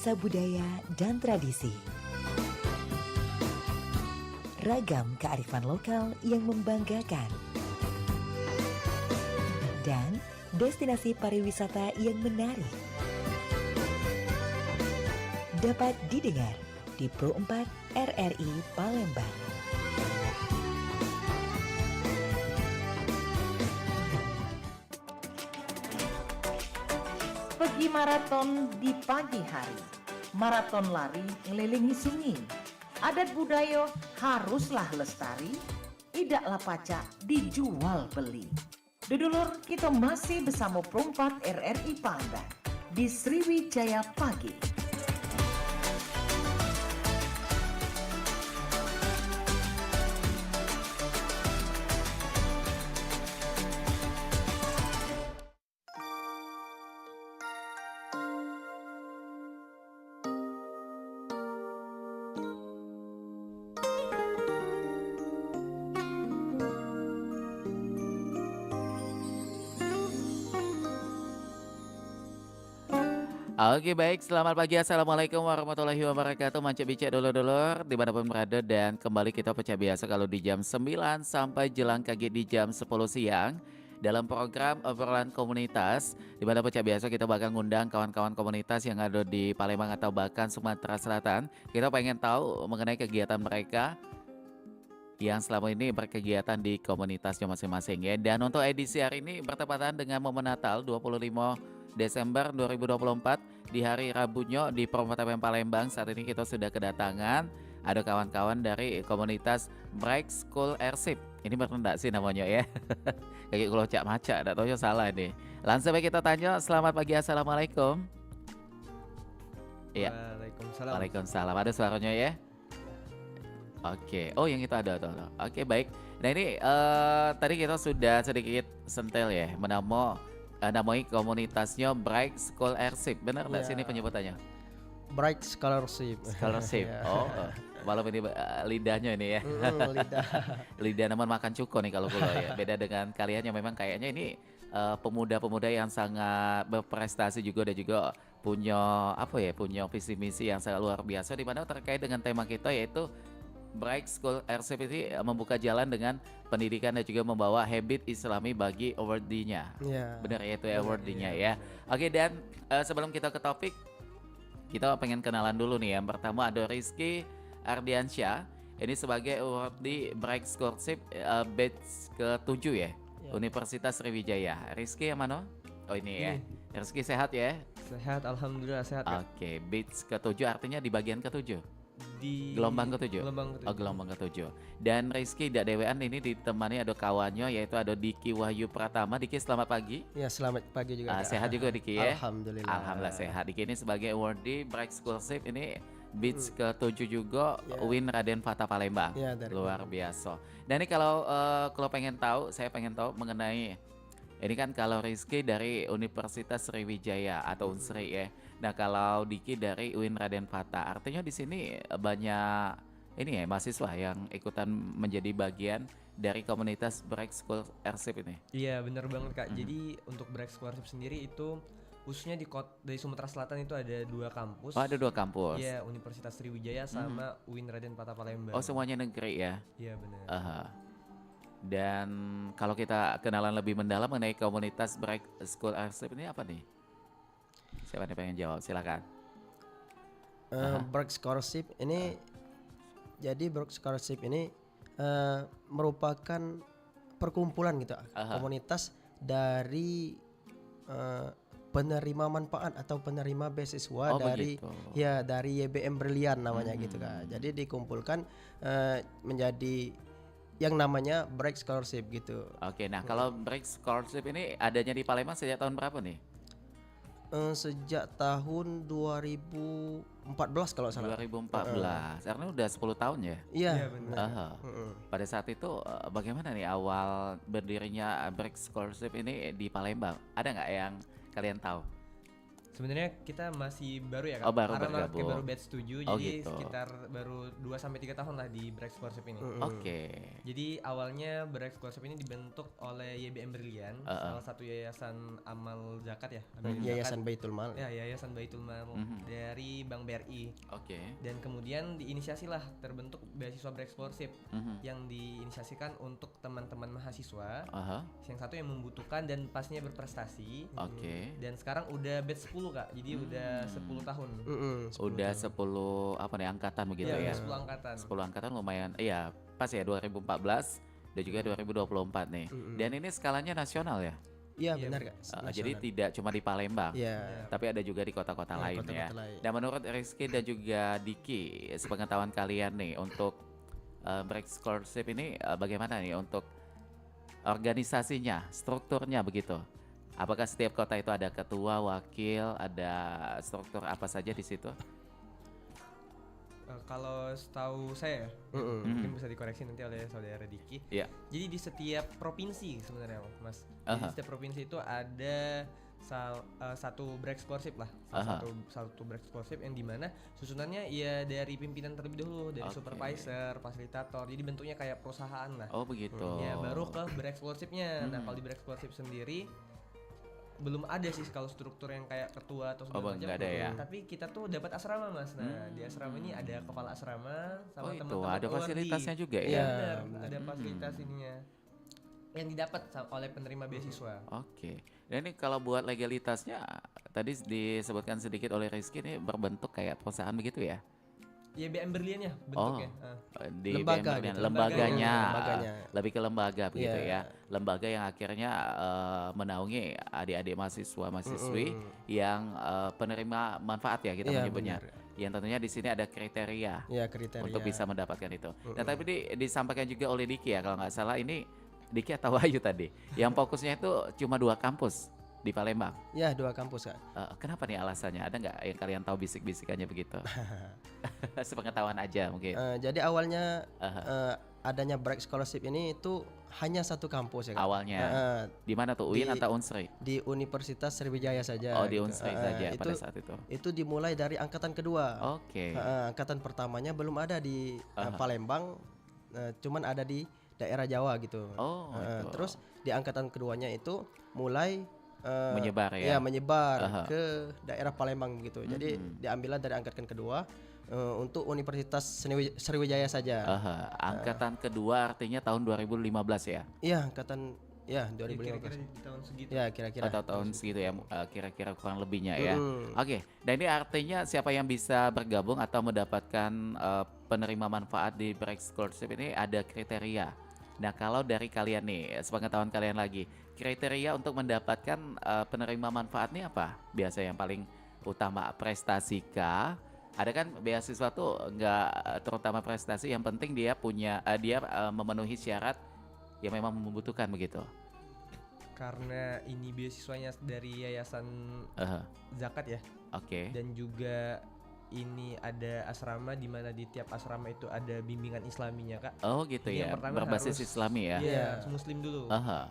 nuansa budaya dan tradisi. Ragam kearifan lokal yang membanggakan. Dan destinasi pariwisata yang menarik. Dapat didengar di Pro 4 RRI Palembang. Pergi maraton di pagi hari, maraton lari ngelilingi sungai. Adat budaya haruslah lestari, idaklah pacak dijual beli. Dudulur, kita masih bersama Pro 4 RRI Palembang di Sriwijaya Pagi. Oke baik, selamat pagi, assalamualaikum warahmatullahi wabarakatuh. Mancik bicek dulur-dulur dimanapun berada, dan kembali kita pecah biasa kalau di jam 9 sampai jelang kaki di jam 10 siang dalam program obrolan komunitas, di mana pecah biasa kita bakal ngundang kawan-kawan komunitas yang ada di Palembang atau bahkan Sumatera Selatan. Kita pengen tahu mengenai kegiatan mereka yang selama ini berkegiatan di komunitasnya masing-masing ya. Dan untuk edisi hari ini bertepatan dengan momen Natal 25 Desember 2024 di hari Rabunya di Perempatan Palembang. Saat ini kita sudah kedatangan ada kawan-kawan dari komunitas Break School Airship. Ini berendak sih namanya ya. Kayak kalau cak maca, tidak tahu salah nih. Langsung kita tanya, selamat pagi, assalamualaikum. Iya. Waalaikumsalam. Waalaikumsalam. Ada suaranya ya? Oke, oh yang itu ada tuh. Oke baik. Nah ini tadi kita sudah sedikit sentel ya, namai komunitasnya Bright School Airship. Benar nggak sih ini penyebutannya? Bright Scholarship. Scholarship. Oh, malam ini lidahnya ini ya. Lidah. Lidah namun makan cuko nih kalau kulo ya. Beda dengan kalian yang memang kayaknya ini pemuda-pemuda yang sangat berprestasi juga, dan juga punya punya visi misi yang sangat luar biasa, di mana terkait dengan tema kita yaitu Bright School Airship ini membuka jalan dengan pendidikan dan juga membawa habit Islami bagi awardee-nya. Benar ya, itu awardee-nya ya. Oke, dan sebelum kita ke topik, kita pengen kenalan dulu nih. Yang pertama ada Rizky Ardiansyah. Ini sebagai awardee Bright Scholarship batch ke-7 ya, Universitas Sriwijaya. Rizky yang mana? Oh ini ya. Rizky sehat ya? Sehat, alhamdulillah sehat. Oke, batch ke-7 artinya di bagian ke-7. Di gelombang ke-7. Oh, gelombang ke-7. Dan Rizky tidak dewean ini ditemani ada kawannya yaitu ada Diki Wahyu Pratama. Diki, selamat pagi. Ya, selamat pagi juga. Sehat juga Diki ya? Alhamdulillah. Alhamdulillah sehat. Diki ini sebagai awardee Bright Scholarship ini batch ke-7 juga, UIN Raden Fata Palembang. Luar biasa. Dan ini kalau saya pengen tahu mengenai ini kan kalau Rizky dari Universitas Sriwijaya atau Unsri ya. Nah kalau Diki dari UIN Raden Fata, artinya di sini banyak ini ya mahasiswa yang ikutan menjadi bagian dari komunitas Bright School Airship ini. Iya benar banget Kak. Jadi untuk Bright Scholarship sendiri itu khususnya dari Sumatera Selatan itu ada 2 kampus. Oh, ada 2 kampus. Iya, Universitas Sriwijaya sama UIN Raden Fata Palembang. Oh, semuanya negeri ya? Iya benar. Dan kalau kita kenalan lebih mendalam mengenai komunitas Bright School Airship ini apa nih? Siapa nih pengen jawab? Silakan. Bright Scholarship ini jadi Bright Scholarship ini merupakan perkumpulan gitu, komunitas dari penerima manfaat atau penerima beasiswa dari YBM Brilian namanya gitu Kak. Jadi dikumpulkan menjadi yang namanya Bright Scholarship gitu. Oke, nah kalau Bright Scholarship ini adanya di Palembang sejak tahun berapa nih? Sejak tahun 2014 kalau salah. 2014, karena udah 10 tahun ya? Iya benar. Pada saat itu bagaimana nih awal berdirinya Bright Scholarship ini di Palembang? Ada nggak yang kalian tahu? Sebenarnya kita masih baru ya Kak. Oh, baru Karena bergabung. baru batch 7, Oh, jadi gitu. sekitar baru 2 sampai 3 tahun lah di Break Scholarship ini. Oke. Jadi awalnya Break Scholarship ini dibentuk oleh YBM Brilian, salah satu yayasan amal zakat ya. Amal zakat. Yayasan Baitul Mal. Ya, Yayasan Baitul Mal dari Bank BRI. Oke. Dan kemudian diinisiasilah terbentuk beasiswa Break Scholarship yang diinisiasikan untuk teman-teman mahasiswa Aha. yang satu yang membutuhkan dan pastinya berprestasi. Oke. Dan sekarang udah batch 10 Kak, jadi udah 10 tahun. Udah 10 apa nih angkatan begitu ya? Iya, udah 10 angkatan. 10 angkatan lumayan. Iya, pas ya 2014 dan juga 2024 nih. Dan ini skalanya nasional ya. Iya benar Kak. Jadi tidak cuma di Palembang. Iya. Tapi ada juga di kota-kota lain ya. kota-kota lain. Dan menurut Rizky dan juga Diki, sepengetahuan kalian nih untuk Break Scholarship ini bagaimana nih untuk organisasinya, strukturnya begitu? Apakah setiap kota itu ada ketua, wakil, ada struktur apa saja di situ? Kalau setahu saya, mungkin bisa dikoreksi nanti oleh saudara Diki. Iya. Jadi di setiap provinsi sebenarnya, Mas. Jadi di setiap provinsi itu ada satu break scholarship lah, satu break scholarship yang dimana susunannya ya dari pimpinan terlebih dahulu, dari supervisor, fasilitator. Jadi bentuknya kayak perusahaan lah. Oh begitu. Ya baru ke break scholarshipnya. Nah kalau di break scholarship sendiri belum ada sih kalau struktur yang kayak ketua atau segala macam. nggak ada ya. Tapi kita tuh dapat asrama Mas. Nah di asrama ini ada kepala asrama sama Oh itu teman-teman ada ORD. fasilitasnya juga Iya ya. benar, ada fasilitas ininya yang didapat oleh penerima beasiswa. Oke. Dan ini kalau buat legalitasnya tadi disebutkan sedikit oleh Rizky ini berbentuk kayak perusahaan begitu ya? YBM Berliannya bentuknya. Di Lembaga BMR, gitu. lembaganya, Lembaganya. lebih ke lembaga begitu Iya. ya. Lembaga yang akhirnya menaungi adik-adik mahasiswa-mahasiswi yang penerima manfaat ya kita Iya, menyebutnya. benar. Yang tentunya di sini ada kriteria Ya kriteria. untuk bisa mendapatkan itu. Nah tapi disampaikan juga oleh Diki ya kalau nggak salah ini Diki atau Wahyu tadi. Yang fokusnya itu cuma 2 kampus di Palembang. Ya 2 kampus Kak. Kenapa nih alasannya? Ada nggak yang kalian tahu bisik-bisikannya begitu? Sepengetahuan aja mungkin. Jadi awalnya adanya Break Scholarship ini itu hanya 1 kampus ya Kak. Awalnya di mana tuh UIN di- atau Unsri? Di Universitas Sriwijaya saja. Oh di gitu. Unsri saja itu, pada saat itu. Itu dimulai dari angkatan kedua. Oke. Angkatan pertamanya belum ada di Palembang, cuman ada di daerah Jawa gitu. Oh, itu. Terus di angkatan keduanya itu mulai Menyebar ya? menyebar ke daerah Palembang gitu. Jadi diambillah dari angkatan kedua untuk Universitas Sriwijaya saja. Angkatan kedua artinya tahun 2015 ya? Iya, angkatan ya Kira-kira 2015. di tahun segitu. Ya, kira-kira. Atau tahun segitu ya, kira-kira kurang lebihnya ya. Oke, dan ini artinya siapa yang bisa bergabung atau mendapatkan penerima manfaat di Break Scholarship ini ada kriteria. Nah kalau dari kalian nih, sepengetahuan kalian lagi, kriteria untuk mendapatkan penerima manfaat ini apa? Biasa yang paling utama prestasi kah? Ada kan beasiswa tuh nggak terutama prestasi, yang penting dia punya memenuhi syarat yang memang membutuhkan begitu. Karena ini beasiswanya dari Yayasan Zakat ya. Oke. Dan juga ini ada asrama di mana di tiap asrama itu ada bimbingan islaminya Kak. Oh gitu Jadi ya, yang pertama berbasis harus- Islami ya. Iya, harus Muslim dulu. Aha.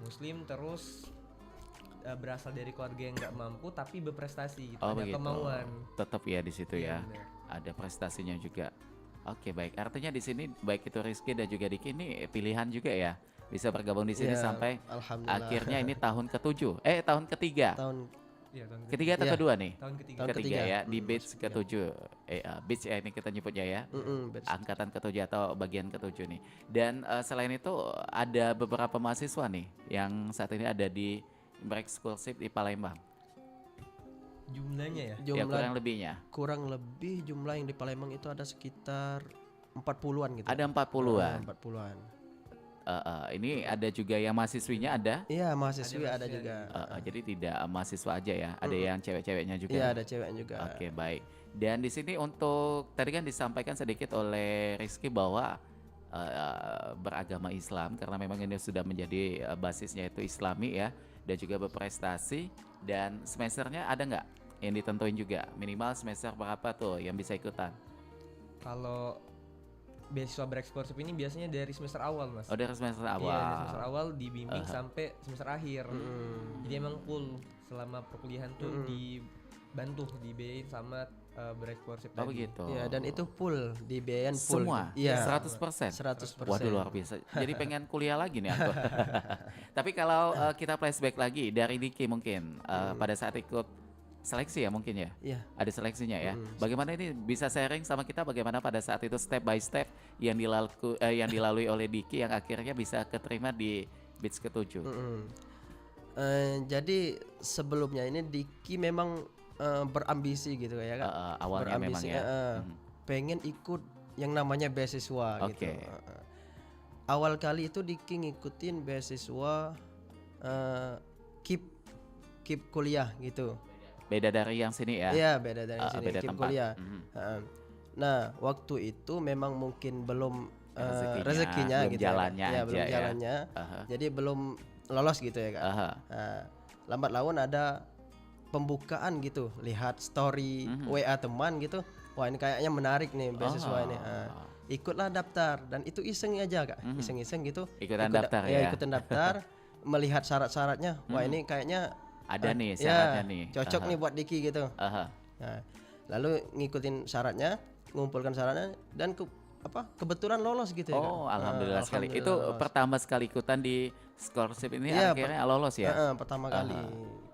Muslim terus berasal dari keluarga yang nggak mampu tapi berprestasi gitu. Oh Ada begitu. kemauan. Tetap ya di situ Iya, ya. benar. Ada prestasinya juga. Oke baik. Artinya di sini baik itu Rizky dan juga Diki ini pilihan juga ya. Bisa bergabung di sini Ya, sampai alhamdulillah. akhirnya ini tahun ke-7. Tahun ketiga. Tahun Iya, tahun Ketiga atau Iya. kedua nih? tahun ketiga. Tahun Ketiga ketiga. ya, di batch ke-7. Batch ya ini kita nyebutnya ya. Angkatan ke-7 atau bagian ke-7 nih. Dan selain itu ada beberapa mahasiswa nih yang saat ini ada di Break Scholarship di Palembang. Jumlahnya ya. Ya Jumlah kurang lebihnya. kurang lebih jumlah yang di Palembang itu ada sekitar 40-an gitu. Ada 40-an. 40-an. Ini ada juga yang mahasiswinya ada. Iya, mahasiswi Ada ada juga. Jadi tidak mahasiswa aja ya, ada yang cewek-ceweknya juga. Iya, ada cewek juga. Oke baik. Dan di sini untuk tadi kan disampaikan sedikit oleh Rizky bahwa beragama Islam karena memang ini sudah menjadi basisnya itu Islami ya, dan juga berprestasi. Dan semesternya ada nggak yang ditentuin juga minimal semester berapa tuh yang bisa ikutan? Kalau beasiswa bereksplorasi ini biasanya dari semester awal, Mas. Oh, dari semester awal. Iya, dari semester awal dibimbing sampai semester akhir. Jadi emang full selama perkuliahan tuh dibantu, dibiayain sama bereksplorasi Oh tadi. begitu. Ya, dan itu full dibiayain full. Semua? Iya. 100%? 100%. Waduh, luar biasa. Jadi pengen kuliah lagi nih aku. Tapi kalau kita flashback lagi dari Diki mungkin pada saat ikut seleksi ya mungkin ya? Iya. Ada seleksinya ya. Bagaimana ini bisa sharing sama kita bagaimana pada saat itu step by step yang dilalui oleh Diki yang akhirnya bisa keterima di batch ke-7. Jadi sebelumnya ini Diki memang berambisi gitu ya kan. Awalnya memang ya. Pengen ikut yang namanya beasiswa gitu. Oke. Awal kali itu Diki ngikutin beasiswa KIP kuliah gitu. Beda dari yang sini ya. Iya, beda dari sini beda KIP tempat. kuliah. Nah, waktu itu memang mungkin belum belum rezekinya gitu jalannya ya. aja Belum ya. jalannya. Jadi belum lolos gitu ya kan. Nah, lambat laun ada pembukaan gitu, lihat story WA teman gitu. Wah, ini kayaknya menarik nih beasiswa ini. Ikutlah daftar dan itu iseng aja Kak. Iseng-iseng gitu. Ikutan daftar ya. Ikutan daftar, melihat syarat-syaratnya. Wah, ini kayaknya Ada nih syaratnya ya, nih. cocok nih buat Diki gitu. Nah, lalu ngikutin syaratnya, ngumpulkan syaratnya dan kebetulan lolos gitu ya. Oh, Kak. alhamdulillah sekali. Alhamdulillah Itu lolos. pertama sekali ikutan di scholarship ini Iya, akhirnya lolos ya. pertama kali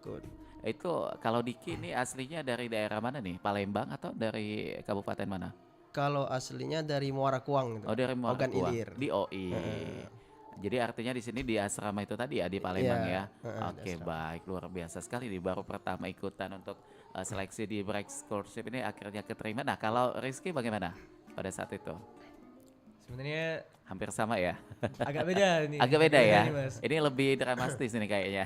ikut. Itu kalau Diki ini aslinya dari daerah mana nih? Palembang atau dari kabupaten mana? Kalau aslinya dari Muara Kuang gitu. Oh, dari Muara Ogan Kuang. Ilir. Di OI. Jadi artinya di sini di asrama itu tadi ya di Palembang Iya, ya. di Oke, baik, luar biasa sekali nih baru pertama ikutan untuk seleksi di break scholarship ini akhirnya keterima. Nah, kalau Rizky bagaimana pada saat itu? Sebenarnya Hampir sama ya? agak beda nih. Agak beda ya? nih, Mas. Ini lebih dramatis ini kayaknya.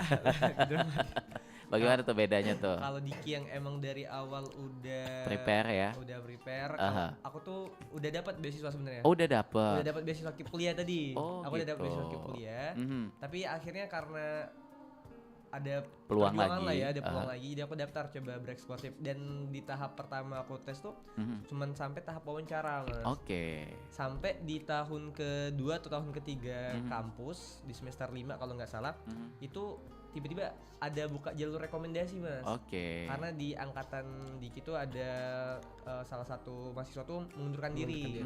Bagaimana tuh bedanya tuh? Kalau Diki yang emang dari awal udah Prepare ya? Udah prepare. Kalau aku tuh udah dapat beasiswa sebenarnya. Oh, udah dapet. Udah dapat beasiswa KIP kuliah tadi. Oh, Aku udah dapat gitu. beasiswa KIP kuliah. Tapi akhirnya karena ada Peluang perjuangan lagi. lah ya, ada peluang lagi. Jadi aku daftar coba bereksplorasi dan di tahap pertama aku tes tuh cuman sampai tahap wawancara, Mas. Oke. Sampai di tahun kedua atau tahun ketiga kampus di semester 5 kalau nggak salah itu tiba-tiba ada buka jalur rekomendasi, Mas. Oke. Karena di angkatan Diki tuh ada salah satu mahasiswa tuh mengundurkan diri.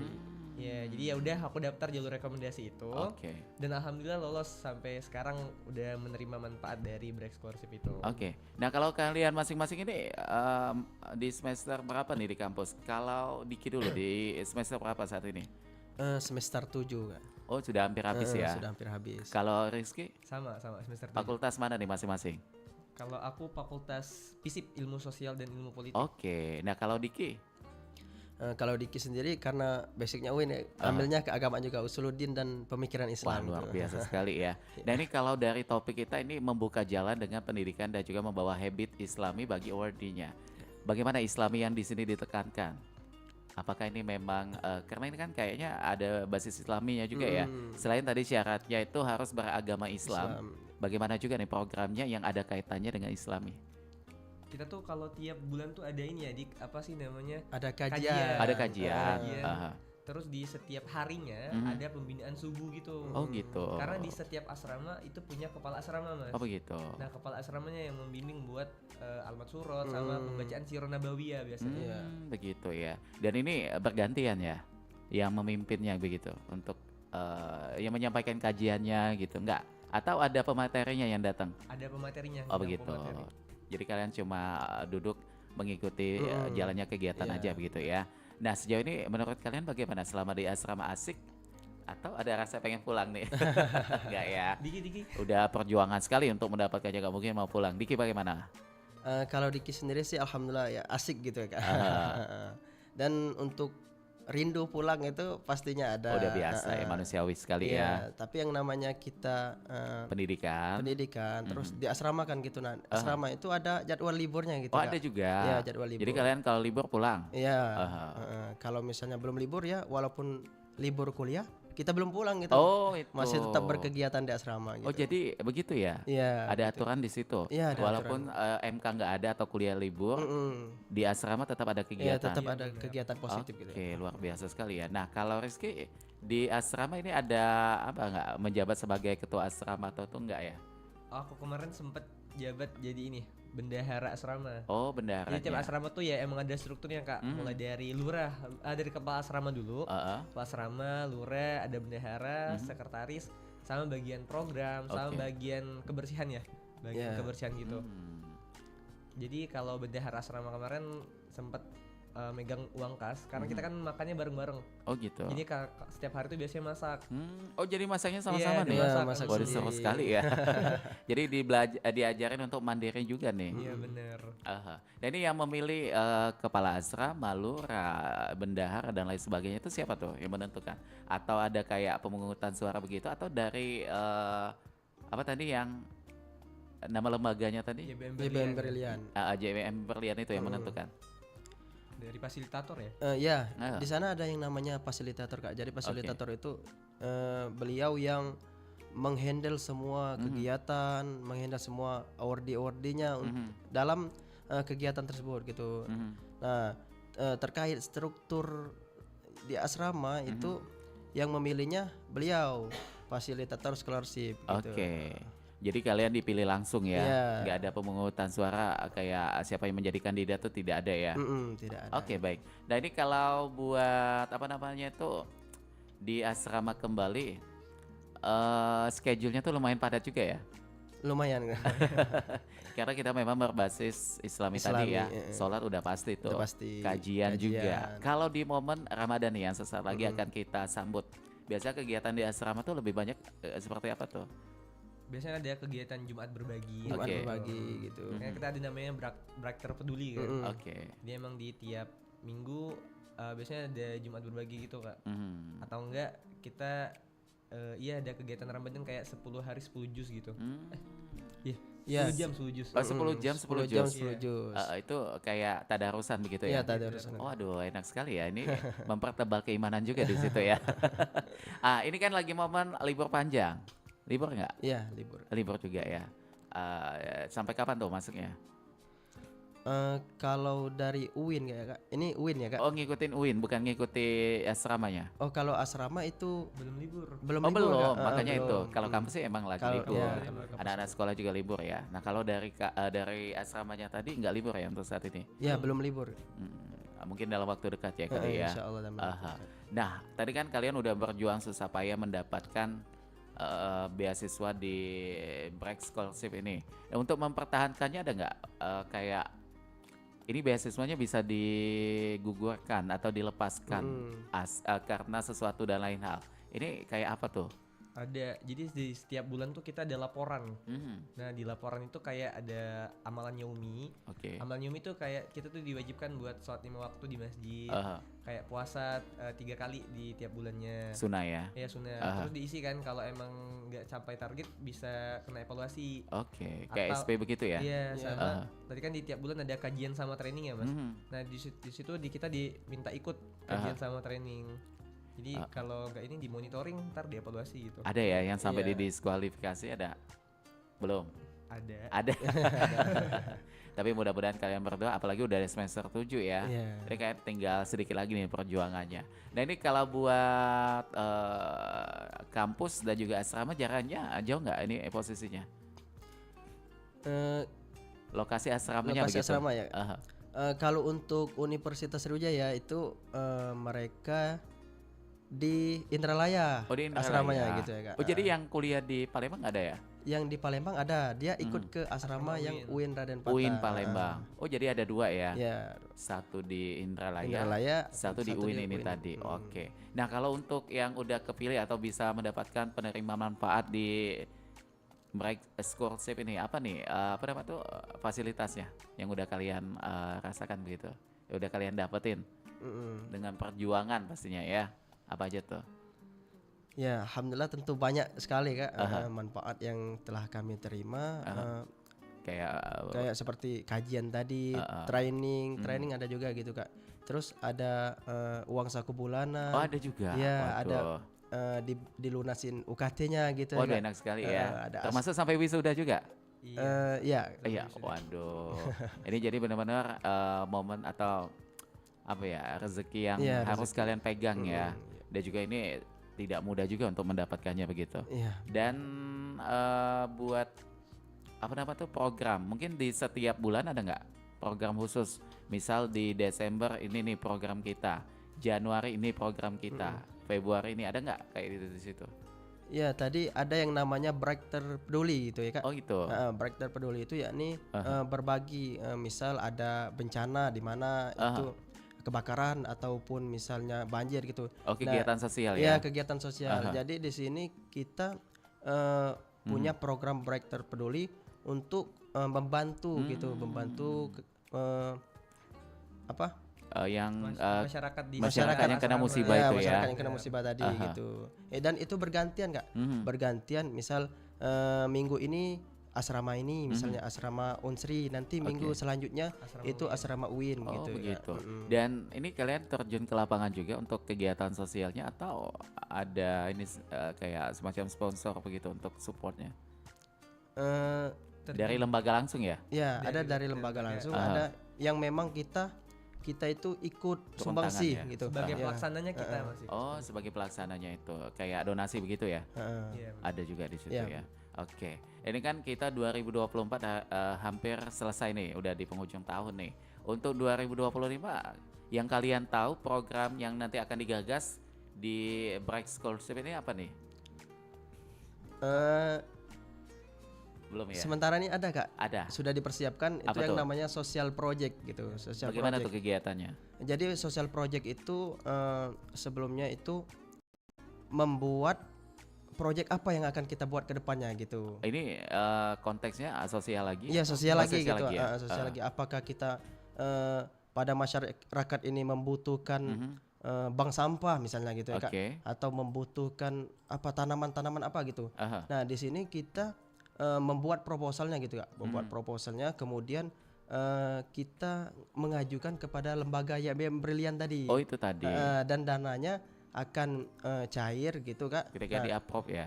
Ya, jadi ya udah aku daftar jalur rekomendasi itu. Oke. Dan alhamdulillah lolos sampai sekarang udah menerima manfaat dari bereksplorasi itu. Oke. Nah, kalau kalian masing-masing ini di semester berapa nih di kampus? Kalau Diki dulu di semester berapa saat ini? Semester 7 Kak. Oh, sudah hampir habis ya. Sudah hampir habis. Kalau Rizky, Sama semester 7. fakultas mana nih masing-masing? Kalau aku fakultas FISIP, Ilmu Sosial dan Ilmu Politik. Oke. Nah, kalau Diki? Kalau Diki sendiri karena basicnya UIN ya, ambilnya keagamaan juga, usuluddin dan pemikiran Wah, Islam. luar biasa sekali ya. Nah, ini kalau dari topik kita ini membuka jalan dengan pendidikan dan juga membawa habit Islami bagi awardee-nya. Bagaimana Islami yang di sini ditekankan? Apakah ini memang karena ini kan kayaknya ada basis Islaminya juga ya. Selain tadi syaratnya itu harus beragama Islam. Bagaimana juga nih programnya yang ada kaitannya dengan Islami? Kita tuh kalau tiap bulan tuh ada ini ya, apa sih namanya? Ada kajian. Ada kajian. Terus di setiap harinya ada pembinaan subuh gitu. Oh gitu. Karena di setiap asrama itu punya kepala asrama, Mas. Oh begitu. Nah, kepala asramanya yang membimbing buat almat surot sama pembacaan sirah nabawiyah biasanya. Begitu ya. Dan ini bergantian ya yang memimpinnya begitu untuk yang menyampaikan kajiannya gitu. Enggak? Atau ada pematerinya yang datang? Ada pematerinya. Oh yang begitu. pemateri. Jadi kalian cuma duduk mengikuti jalannya kegiatan aja begitu ya. Nah, sejauh ini menurut kalian bagaimana selama di asrama, asik atau ada rasa pengen pulang nih? Enggak ya. Diki. Udah perjuangan sekali untuk mendapatkannya, gak mungkin mau pulang. Diki bagaimana? Kalau Diki sendiri sih alhamdulillah ya asik gitu ya Kak. Dan untuk rindu pulang itu pastinya ada. Udah biasa ya, manusiawi sekali ya. Tapi yang namanya kita Pendidikan. terus di asrama kan gitu, nah asrama itu ada jadwal liburnya gitu. Oh, Kak. ada juga. Iya, jadwal libur. Jadi kalian kalau libur pulang? Iya. Kalau misalnya belum libur ya, walaupun libur kuliah kita belum pulang gitu. Oh, itu. Masih tetap berkegiatan di asrama gitu. Oh, jadi begitu ya? Iya. Ada gitu. aturan di situ. Iya, ada Walaupun MK nggak ada atau kuliah libur, di asrama tetap ada Iya, kegiatan. tetap ada kegiatan positif gitu. Oke, luar biasa sekali ya. Nah, kalau Rizky di asrama ini ada apa nggak menjabat sebagai ketua asrama atau tuh enggak ya? Aku kemarin sempet jabat jadi ini bendahara asrama. Oh, bendahara. Jadi tiap asrama tuh ya emang ada strukturnya Kak. Mulai dari lurah, dari kepala asrama dulu. Kepala asrama, lurah, ada bendahara, sekretaris, sama bagian program, sama Oke. bagian kebersihan ya. Bagian Yeah. kebersihan gitu. Jadi kalau bendahara asrama kemarin sempet megang uang kas karena kita kan makannya bareng-bareng. Oh, gitu. Jadi setiap hari tuh biasanya masak. Oh, jadi masaknya sama-sama Iya, nih. dimasak masak Waduh, sendiri. seru sekali ya. Jadi diajarin untuk mandiri juga nih. Iya bener. Aha. Dan ini yang memilih kepala asrama, lurah, bendahara dan lain sebagainya itu siapa tuh yang menentukan? Atau ada kayak pemungutan suara begitu atau dari apa tadi yang nama lembaganya tadi? JBM Berlian. JWM Berlian itu yang menentukan. Dari fasilitator ya. Ya, Ah. di sana ada yang namanya fasilitator Kak. Jadi fasilitator itu beliau yang menghandle semua kegiatan, menghandle semua award-awardnya dalam kegiatan tersebut gitu. Nah, terkait struktur di asrama itu yang memilihnya beliau, fasilitator scholarship gitu. Oke. Jadi kalian dipilih langsung ya, Iya. nggak ada pemungutan suara kayak siapa yang menjadi kandidat tuh tidak ada ya. Tidak ada. Oke, baik. Nah ini kalau buat apa namanya itu di asrama kembali, schedule-nya tuh lumayan padat juga ya. Lumayan Kak. Karena kita memang berbasis Islami tadi ya. Islami, Sholat udah pasti tuh. Udah pasti. Kajian juga. Kajian. Kalau di momen Ramadan nih yang sesaat lagi akan kita sambut, biasa kegiatan di asrama tuh lebih banyak seperti apa tuh? Biasanya ada kegiatan Jumat berbagi. Jumat Oke. berbagi gitu. Kayak kita ada namanya Brak terpeduli kan. Oke. Dia emang di tiap minggu biasanya ada Jumat berbagi gitu Kak. Mhm. Atau enggak kita iya ada kegiatan Ramadan kayak 10 hari 10 juz gitu. Iya. 10 jam 10 juz. Oh, 10 jam 10 jam juz. 10 juz. Itu kayak tadarusan begitu ya? Iya, tadarusan. Waduh, enak sekali ya. Ini mempertebal keimanan juga di situ ya. Ini kan lagi momen libur panjang. Libur nggak? Iya, libur. Libur juga ya. Sampai kapan tuh masuknya? Kalau dari UIN kayak Kak. Ini UIN ya Kak. Oh, ngikutin UIN, bukan ngikuti asramanya. Oh, kalau asrama itu Belum libur. belum Oh, libur, belum. Kak. Makanya Belum. itu. Kalau kampusnya emang lagi Kalau- libur. iya, Anak-anak sekolah juga libur ya. Nah, kalau dari asramanya tadi nggak libur ya untuk saat ini? Ya, belum libur. Mungkin dalam waktu dekat ya kali ya. Insya Allah dalam Aha. Nah, tadi kan kalian udah berjuang susah payah mendapatkan beasiswa di Break Scholarship ini. Nah, untuk mempertahankannya ada nggak kayak ini beasiswanya bisa digugurkan atau dilepaskan karena sesuatu dan lain hal. Ini kayak apa tuh? Ada. Jadi di setiap bulan tuh kita ada laporan. Mhm. Nah, di laporan itu kayak ada amalan yaumi. Oke. Amalan yaumi tuh kayak kita tuh diwajibkan buat sholat 5 waktu di masjid. Aha. Kayak puasa 3 kali di tiap bulannya. Sunnah ya. Ya sunnah. Aha. Terus diisi kan kalau emang nggak capai target bisa kena evaluasi. Oke, kayak Atau- SP begitu ya? Iya, sama. Aha. Tadi kan di tiap bulan ada kajian sama training ya, Mas. Mhm. Nah, di situ kita diminta ikut kajian sama training. Jadi kalau nggak ini dimonitoring ntar dievaluasi gitu. Ada ya yang sampai Iya. didiskualifikasi ada? Belum? Ada. Ada. Tapi mudah-mudahan kalian berdua apalagi udah dari semester 7 ya. Iya. Jadi kayak tinggal sedikit lagi nih perjuangannya. Nah, ini kalau buat kampus dan juga asrama jaraknya jauh nggak ini posisinya? Lokasi asramanya Lokasi begitu? asrama ya. Aha. Kalau untuk Universitas Sriwijaya itu mereka di Indralaya, Oh, di Indralaya. asramanya gitu ya Kak. Oh, jadi yang kuliah di Palembang nggak ada ya? Yang di Palembang ada, dia ikut ke asrama yang UIN Raden Patah. UIN Palembang. Oh, jadi ada dua ya? Ya, Satu di Indralaya, Indralaya, satu di UIN ini tadi. Oke. Nah, kalau untuk yang udah kepilih atau bisa mendapatkan penerima manfaat di Break Scholarship ini apa nih? Apa namanya tuh fasilitasnya yang udah kalian rasakan begitu? Ya udah kalian dapetin dengan perjuangan pastinya ya. Apa aja tuh? Ya, alhamdulillah tentu banyak sekali Kak manfaat yang telah kami terima. Kayak Seperti kajian tadi, training ada juga gitu Kak. Terus ada uang saku bulanan. oh, ada juga. Ya, Waduh. dilunasin UKT-nya gitu. Waduh, enak sekali ya. Ada Termasuk sampai wisuda juga. Iya. Iya, waduh. Ini jadi benar-benar momen atau apa ya, rezeki yang Iya, harus rezeki. kalian pegang ya. Dan juga ini tidak mudah juga untuk mendapatkannya begitu. Iya. Dan buat apa nama tuh program, mungkin di setiap bulan ada nggak program khusus? Misal di Desember ini nih program kita, Januari ini program kita, Februari ini ada nggak kayak gitu di situ? Ya, tadi ada yang namanya break terpeduli gitu ya Kak. Oh gitu. Break terpeduli itu yakni berbagi, misal ada bencana di mana itu kebakaran ataupun misalnya banjir gitu. Oh, kegiatan sosial Ya, ya. Aha. kegiatan sosial. Jadi di sini kita punya program break terpeduli untuk membantu gitu, membantu apa? Masyarakat di masyarakat yang kena asrama. musibah Ya, itu ya. masyarakat yang kena musibah tadi gitu. Dan itu bergantian Kak. Bergantian, misal minggu ini asrama ini misalnya asrama Unsri, nanti minggu selanjutnya Asrama itu UIN. asrama UIN Oh gitu. begitu. Kak. Dan ini kalian terjun ke lapangan juga untuk kegiatan sosialnya atau ada ini kayak semacam sponsor begitu untuk supportnya? Eh, Dari lembaga langsung ya? ya, Dari ada dari lembaga langsung, ada yang memang kita itu ikut Turun sumbangsi tangan ya? gitu. Sebagai Ya. pelaksananya kita masih. Oh, sebagai pelaksananya itu kayak donasi begitu ya? Iya. Ada juga di situ Iya. ya. Oke. Ini kan kita 2024 hampir selesai nih, udah di penghujung tahun nih. Untuk 2025 yang kalian tahu program yang nanti akan digagas di Bright Scholarship ini apa nih? Eh, Belum ya? Sementara ini ada Kak. Ada. Sudah dipersiapkan itu Apa yang tuh? namanya social project gitu. Social Bagaimana project. tuh kegiatannya? Jadi social project itu sebelumnya itu membuat project apa yang akan kita buat ke depannya gitu. Ini konteksnya sosial lagi? Iya, atau- sosial oh, lagi gitu. ya? Sosial lagi. Apakah kita pada masyarakat ini membutuhkan bank sampah misalnya gitu ya Kak, Oke. atau membutuhkan apa tanaman-tanaman apa gitu. Aha. Nah, di sini kita membuat proposalnya gitu Kak. Membuat proposalnya, kemudian kita mengajukan kepada lembaga yang brilian tadi. Oh itu tadi. Dan dananya akan cair gitu Kak. Ketika di approve ya.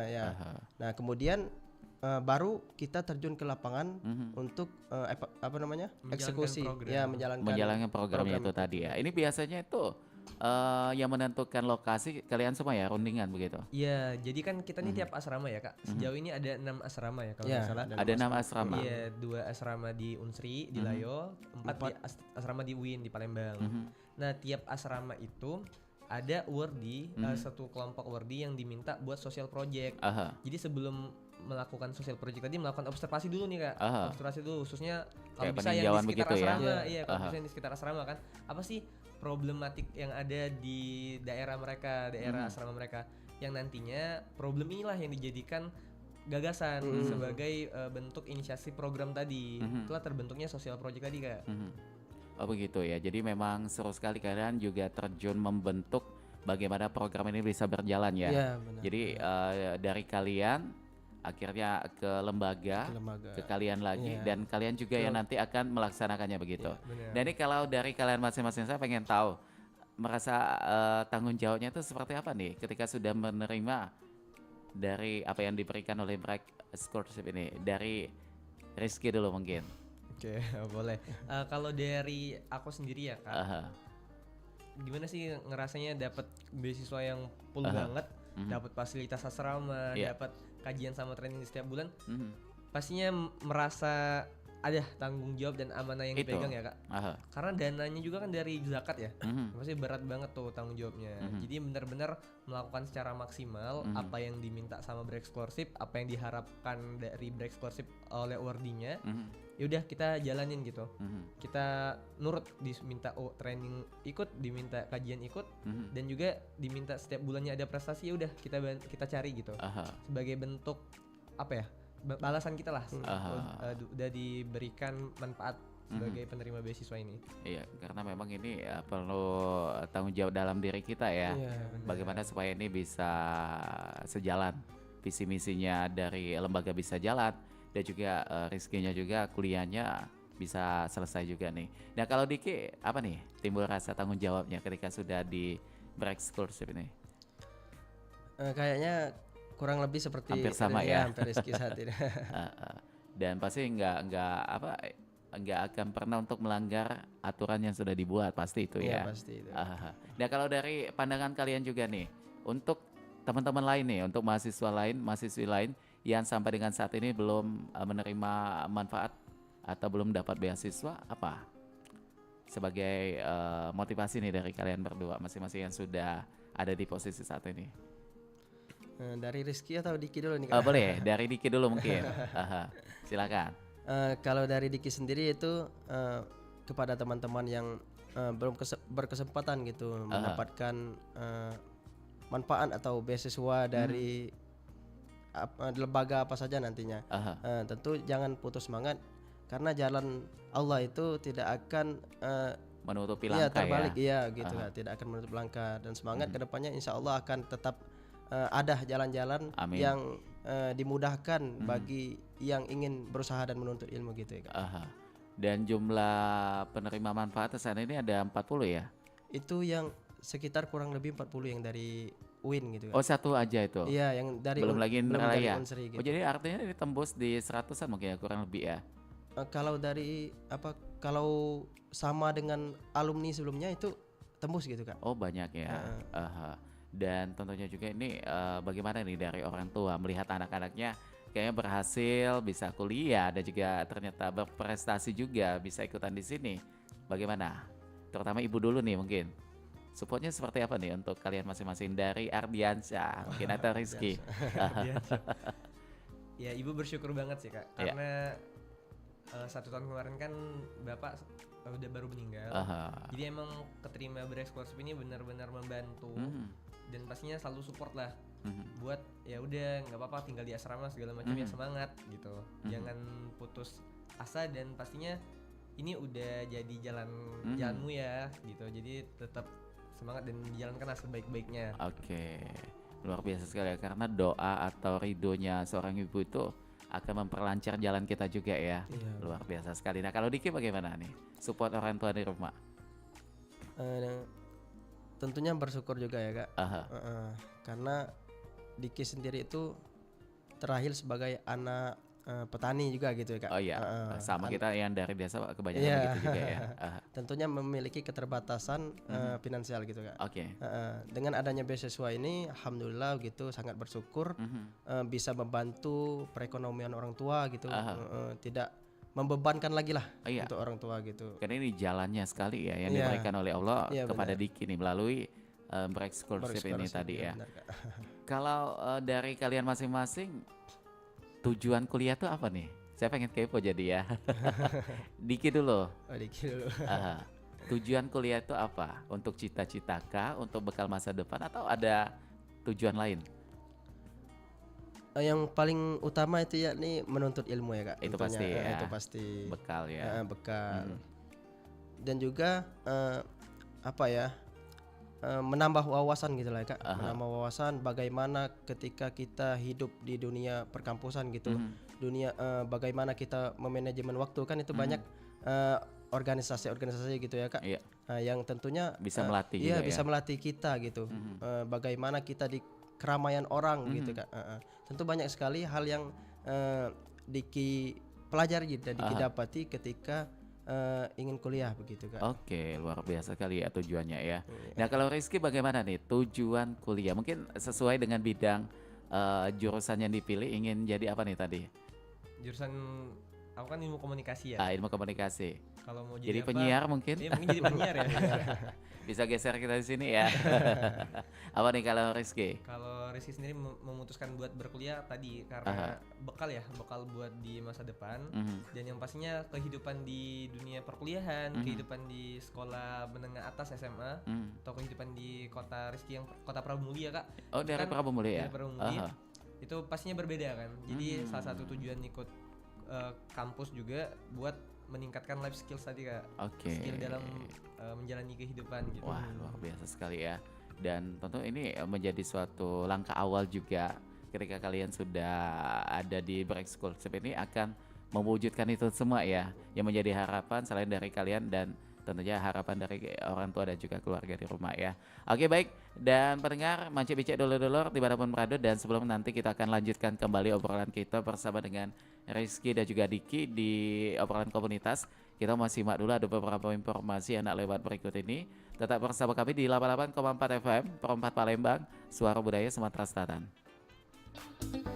Ya. Aha. Nah, kemudian baru kita terjun ke lapangan untuk apa namanya? Menjalankan Eksekusi. program. Ya, menjalankan Menjalankan programnya itu tadi ya. Ini biasanya itu yang menentukan lokasi kalian semua ya, rundingan begitu. Iya, jadi kan kita nih tiap asrama ya Kak. Sejauh ini ada 6 asrama ya kalau Ya, nggak salah. Ada 6 asrama. Iya, 2 asrama di Unsri di Layo, 4 di asrama di UIN di Palembang. Nah, tiap asrama itu ada wardi, satu kelompok wardi yang diminta buat social project. Aha. Jadi sebelum melakukan social project tadi melakukan observasi dulu nih Kak. Aha. Observasi dulu khususnya kalau Kayak bisa yang di peninjauan sekitar begitu ya? asrama. Iya, kalau Aha. bisa yang di sekitar asrama kan. Apa sih problematik yang ada di daerah mereka, daerah asrama mereka yang nantinya problem inilah yang dijadikan gagasan sebagai bentuk inisiasi program tadi. Itulah terbentuknya social project tadi Kak. Oh begitu ya. Jadi memang seru sekali kalian juga terjun membentuk bagaimana program ini bisa berjalan ya. Iya, benar. Jadi dari kalian akhirnya ke lembaga, Ke lembaga. ke kalian lagi, Iya. dan kalian juga yang nanti akan melaksanakannya begitu. benar. Dan ini kalau dari kalian masing-masing, saya pengen tahu merasa tanggung jawabnya itu seperti apa nih ketika sudah menerima dari apa yang diberikan oleh Bright Scholarship ini. Dari Rizky dulu mungkin. Oke, boleh. Kalau dari aku sendiri ya Kak, Aha. gimana sih ngerasanya dapat beasiswa yang full banget, dapat fasilitas asrama, Iya. dapat kajian sama training setiap bulan, Mhm. pastinya merasa ada tanggung jawab dan amanah yang Itu. dipegang ya Kak. Aha. Karena dananya juga kan dari zakat ya. Mhm. Pasti berat banget tuh tanggung jawabnya. Jadi benar-benar melakukan secara maksimal apa yang diminta sama Bright Scholarship, apa yang diharapkan dari Bright Scholarship oleh wardinya. Ya udah kita jalanin gitu. Kita nurut, diminta training ikut, diminta kajian ikut, dan juga diminta setiap bulannya ada prestasi, ya udah kita cari gitu. Aha. Sebagai bentuk apa ya? Balasan kita lah. Udah diberikan manfaat sebagai penerima beasiswa ini. Iya, karena memang ini perlu tanggung jawab dalam diri kita ya. Iya, Bagaimana supaya ini bisa sejalan, visi misinya dari lembaga bisa jalan, dan juga Rizky-nya juga kuliahnya bisa selesai juga nih. Nah kalau Diki apa nih timbul rasa tanggung jawabnya ketika sudah di Bright Scholarship ini? Kayaknya kurang lebih seperti hampir sama ya. hampir Rizky saat ini. Dan pasti nggak akan pernah untuk melanggar aturan yang sudah dibuat, pasti itu Iya, ya. pasti itu. Nah kalau dari pandangan kalian juga nih, untuk teman-teman lain nih, untuk mahasiswi lain yang sampai dengan saat ini belum menerima manfaat atau belum dapat beasiswa, apa sebagai motivasi nih dari kalian berdua masing-masing yang sudah ada di posisi saat ini? Dari Rizky atau Diki dulu nih Kak? Boleh, dari Diki dulu mungkin. Silakan. Kalau dari Diki sendiri itu kepada teman-teman yang belum berkesempatan gitu mendapatkan manfaat atau beasiswa dari lembaga apa saja nantinya, tentu jangan putus semangat karena jalan Allah itu tidak akan menutupi langkah terbalik gitu Kak, tidak akan menutup langkah, dan semangat kedepannya insya Allah akan tetap ada jalan-jalan yang dimudahkan bagi yang ingin berusaha dan menuntut ilmu gitu ya Kak. Dan jumlah penerima manfaat saat ini ada 40 ya? Itu yang sekitar kurang lebih 40 yang dari UIN gitu Kak. Oh, satu aja itu? Iya, yang dari belum lagi Indralaya. Unsri, gitu. Oh, jadi artinya ini tembus di 100-an mungkin ya, kurang lebih ya? Kalau dari kalau sama dengan alumni sebelumnya itu tembus gitu Kak. Oh, banyak ya. Dan tentunya juga ini bagaimana nih dari orang tua melihat anak-anaknya kayaknya berhasil bisa kuliah dan juga ternyata berprestasi juga bisa ikutan di sini. Bagaimana? Terutama ibu dulu nih mungkin. Supportnya seperti apa nih untuk kalian masing-masing dari Ardiansyah mungkin atau Rizky? Ya ibu bersyukur banget sih Kak, karena 1 tahun kemarin kan bapak udah baru meninggal. Jadi emang keterima bereksklusif ini benar-benar membantu. Dan pastinya selalu support lah buat ya udah nggak apa-apa tinggal di asrama segala macam ya semangat gitu, jangan putus asa, dan pastinya ini udah jadi jalanmu ya gitu, jadi tetap semangat dan dijalankan sebaik-baiknya. Oke, luar biasa sekali ya, karena doa atau ridhonya seorang ibu itu akan memperlancar jalan kita juga ya. Luar biasa sekali. Nah kalau Diki bagaimana nih support orang tua di rumah? Tentunya bersyukur juga ya Kak. Karena Diki sendiri itu terlahir sebagai anak petani juga gitu ya Kak. Oh iya, sama kita yang dari desa kebanyakan begitu juga ya. Tentunya memiliki keterbatasan finansial gitu Kak. Oke. Dengan adanya beasiswa ini alhamdulillah gitu, sangat bersyukur bisa membantu perekonomian orang tua gitu, tidak membebankan lagi lah untuk orang tua gitu. Karena ini jalannya sekali ya yang diberikan oleh Allah kepada Diki nih melalui bereksklusif ini tadi ya. Kalau dari kalian masing-masing tujuan kuliah tuh apa nih? Saya pengen kepo jadi ya. Diki dulu. Diki dulu. Tujuan kuliah itu apa? Untuk cita-cita kah? Untuk bekal masa depan atau ada tujuan lain? Yang paling utama itu yakni menuntut ilmu ya Kak. Itu tentunya. pasti ya. Itu pasti. Bekal ya. Bekal. Dan juga menambah wawasan gitu lah ya Kak. Menambah wawasan bagaimana ketika kita hidup di dunia perkampusan gitu. Dunia bagaimana kita memanajemen waktu kan itu banyak organisasi-organisasi gitu ya Kak. Yang tentunya bisa melatih juga bisa melatih kita gitu. Bagaimana kita di keramaian orang gitu Kak. Tentu banyak sekali hal yang Diki pelajari dan Diki dapati ketika ingin kuliah begitu Kak. Oke, luar biasa sekali ya tujuannya ya. Nah kalau Rizky bagaimana nih tujuan kuliah? Mungkin sesuai dengan bidang jurusan yang dipilih, ingin jadi apa nih tadi? Jurusan aku kan ilmu komunikasi ya. Ilmu komunikasi. Kalau mau jadi apa, penyiar mungkin? Iya mungkin jadi penyiar ya. Bisa geser kita di sini ya. Apa nih kalau Rizky? Kalau Rizky sendiri memutuskan buat berkuliah tadi karena bekal buat di masa depan, dan yang pastinya kehidupan di dunia perkuliahan, kehidupan di sekolah menengah atas SMA, atau kehidupan di kota Rizky yang kota Prabu Mulia Kak. Oh dari Prabu Mulia ya? Dari Prabu Mulia. Itu pastinya berbeda kan. Jadi salah satu tujuan ikut kampus juga buat meningkatkan life skills tadi Kak. Skill dalam menjalani kehidupan gitu. Wah luar biasa sekali ya. Dan tentu ini menjadi suatu langkah awal juga ketika kalian sudah ada di bereksklusif ini akan mewujudkan itu semua ya. Yang menjadi harapan selain dari kalian dan tentunya harapan dari orang tua dan juga keluarga di rumah ya. Oke baik, dan pendengar Mance Bice Dulur-Dulur dimanapun berada, dan sebelum nanti kita akan lanjutkan kembali obrolan kita bersama dengan Rizky dan juga Diki di obrolan komunitas. Kita mau simak dulu ada beberapa informasi yang lewat berikut ini. Tetap bersama kami di 88,4 FM, Perempat Palembang, Suara Budaya Sumatera Selatan.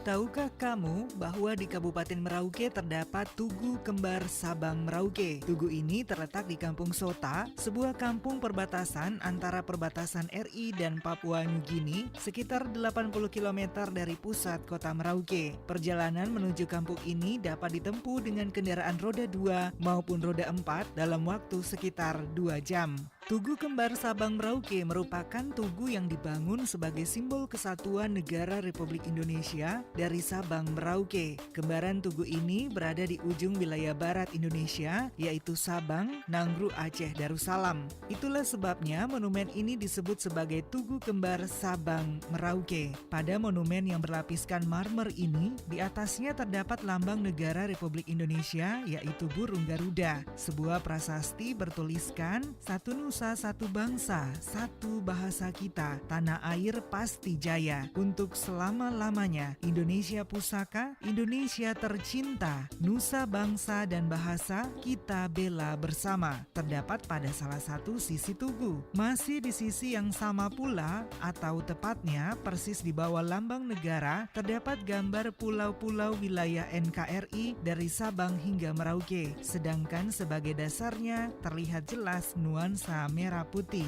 Tahukah kamu bahwa di Kabupaten Merauke terdapat Tugu Kembar Sabang Merauke? Tugu ini terletak di Kampung Sota, sebuah kampung perbatasan antara perbatasan RI dan Papua Nugini, sekitar 80 km dari pusat kota Merauke. Perjalanan menuju kampung ini dapat ditempuh dengan kendaraan roda 2 maupun roda 4 dalam waktu sekitar 2 jam. Tugu Kembar Sabang Merauke merupakan tugu yang dibangun sebagai simbol kesatuan negara Republik Indonesia dari Sabang Merauke. Kembaran tugu ini berada di ujung wilayah barat Indonesia, yaitu Sabang, Nangru, Aceh, Darussalam. Itulah sebabnya monumen ini disebut sebagai Tugu Kembar Sabang Merauke. Pada monumen yang berlapiskan marmer ini, di atasnya terdapat lambang negara Republik Indonesia, yaitu burung Garuda. Sebuah prasasti bertuliskan, "Satu Nusa, satu bangsa, satu bahasa kita, tanah air pasti jaya. Untuk selama-lamanya, Indonesia pusaka, Indonesia tercinta, Nusa bangsa dan bahasa, kita bela bersama." Terdapat pada salah satu sisi tugu. Masih di sisi yang sama pula, atau tepatnya persis di bawah lambang negara, terdapat gambar pulau-pulau wilayah NKRI dari Sabang hingga Merauke. Sedangkan sebagai dasarnya terlihat jelas nuansa merah putih.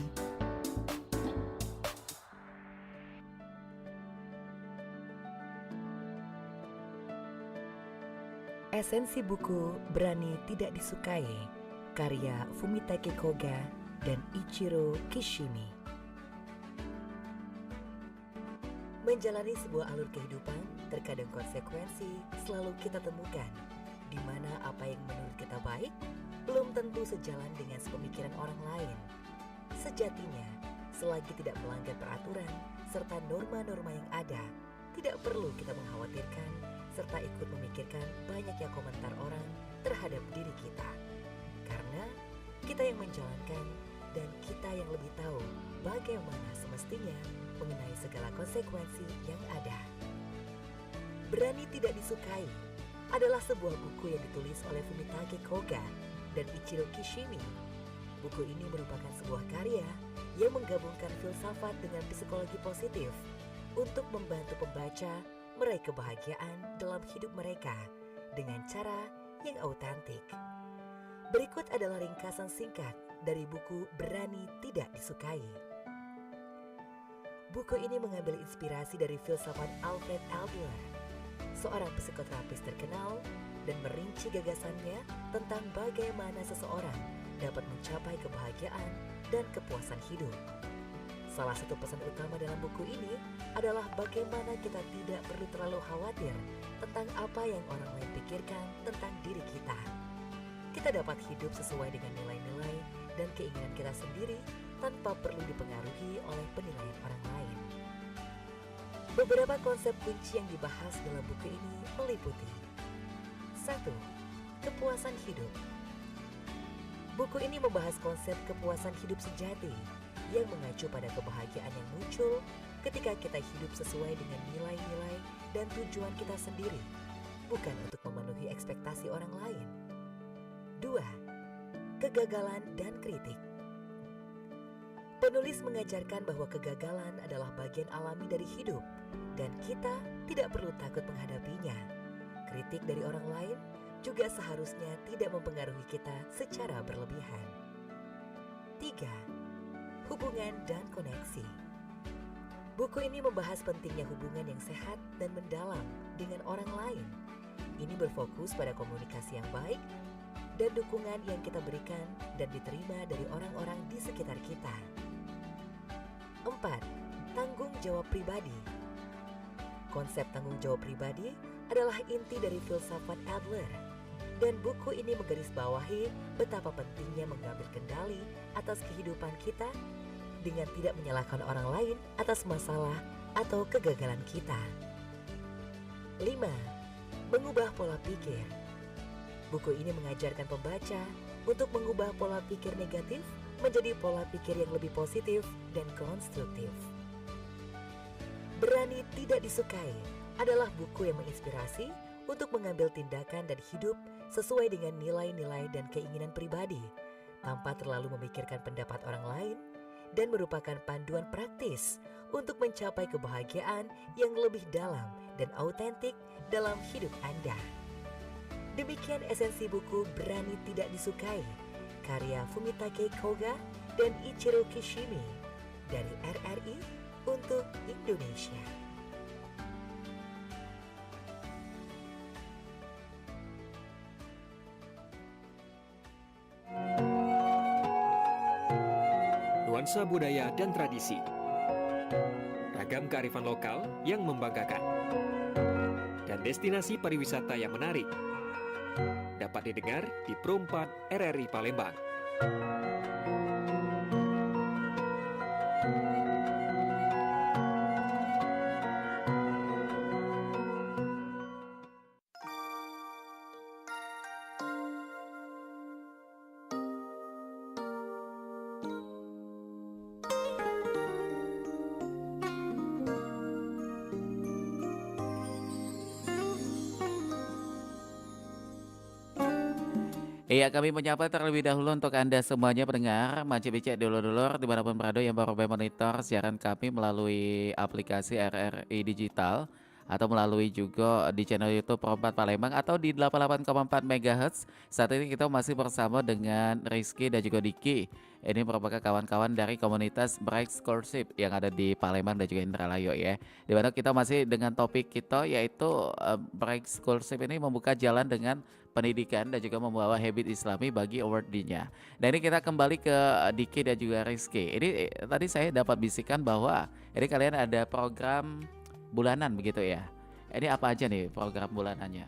Esensi buku Berani Tidak Disukai, karya Fumitake Koga dan Ichiro Kishimi. Menjalani sebuah alur kehidupan, terkadang konsekuensi selalu kita temukan, di mana apa yang menurut kita baik belum tentu sejalan dengan sepemikiran orang lain. Sejatinya, selagi tidak melanggar peraturan serta norma-norma yang ada, tidak perlu kita mengkhawatirkan serta ikut memikirkan banyaknya komentar orang terhadap diri kita. Karena kita yang menjalankan dan kita yang lebih tahu bagaimana semestinya mengenai segala konsekuensi yang ada. Berani Tidak Disukai adalah sebuah buku yang ditulis oleh Fumitake Koga dan Ichiro Kishimi. Buku ini merupakan sebuah karya yang menggabungkan filsafat dengan psikologi positif untuk membantu pembaca meraih kebahagiaan dalam hidup mereka dengan cara yang autentik. Berikut adalah ringkasan singkat dari buku Berani Tidak Disukai. Buku ini mengambil inspirasi dari filsafat Alfred Adler, seorang psikoterapis terkenal, dan merinci gagasannya tentang bagaimana seseorang dapat mencapai kebahagiaan dan kepuasan hidup. Salah satu pesan utama dalam buku ini adalah bagaimana kita tidak perlu terlalu khawatir tentang apa yang orang lain pikirkan tentang diri kita. Kita dapat hidup sesuai dengan nilai-nilai dan keinginan kita sendiri tanpa perlu dipengaruhi oleh penilaian orang lain. Beberapa konsep kunci yang dibahas dalam buku ini meliputi 1. Kepuasan hidup. Buku ini membahas konsep kepuasan hidup sejati yang mengacu pada kebahagiaan yang muncul ketika kita hidup sesuai dengan nilai-nilai dan tujuan kita sendiri, bukan untuk memenuhi ekspektasi orang lain. 2. Kegagalan dan kritik. Penulis mengajarkan bahwa kegagalan adalah bagian alami dari hidup dan kita tidak perlu takut menghadapinya. Kritik dari orang lain juga seharusnya tidak mempengaruhi kita secara berlebihan. 3. Hubungan dan koneksi. Buku ini membahas pentingnya hubungan yang sehat dan mendalam dengan orang lain. Ini berfokus pada komunikasi yang baik dan dukungan yang kita berikan dan diterima dari orang-orang di sekitar kita. 4. Tanggung jawab pribadi. Konsep tanggung jawab pribadi adalah inti dari filsafat Adler, dan buku ini menggarisbawahi betapa pentingnya mengambil kendali atas kehidupan kita dengan tidak menyalahkan orang lain atas masalah atau kegagalan kita. 5. Mengubah pola pikir. Buku ini mengajarkan pembaca untuk mengubah pola pikir negatif menjadi pola pikir yang lebih positif dan konstruktif. Berani Tidak Disukai adalah buku yang menginspirasi untuk mengambil tindakan dan hidup sesuai dengan nilai-nilai dan keinginan pribadi, tanpa terlalu memikirkan pendapat orang lain, dan merupakan panduan praktis untuk mencapai kebahagiaan yang lebih dalam dan autentik dalam hidup Anda. Demikian esensi buku Berani Tidak Disukai, karya Fumitake Koga dan Ichiro Kishimi dari RRI untuk Indonesia. Nuansa budaya dan tradisi, ragam kearifan lokal yang membanggakan, dan destinasi pariwisata yang menarik dapat didengar di Pro 4 RRI Palembang. Iya, kami menyapa terlebih dahulu untuk Anda semuanya pendengar Mance Bicek dulur-dulur dimanapun berada yang baru monitor siaran kami melalui aplikasi RRI Digital atau melalui juga di channel YouTube Pro 4 Palembang atau di 88,4 MHz. Saat ini kita masih bersama dengan Rizky dan juga Diki. Ini merupakan kawan-kawan dari komunitas Break Scholarship yang ada di Palembang dan juga Indralayo ya. Di mana kita masih dengan topik kita yaitu Break Scholarship ini membuka jalan dengan pendidikan dan juga membawa habit Islami bagi awardee-nya. Dan ini kita kembali ke Diki dan juga Rizky. Ini tadi saya dapat bisikan bahwa ini kalian ada program bulanan begitu ya. Ini apa aja nih program bulanannya?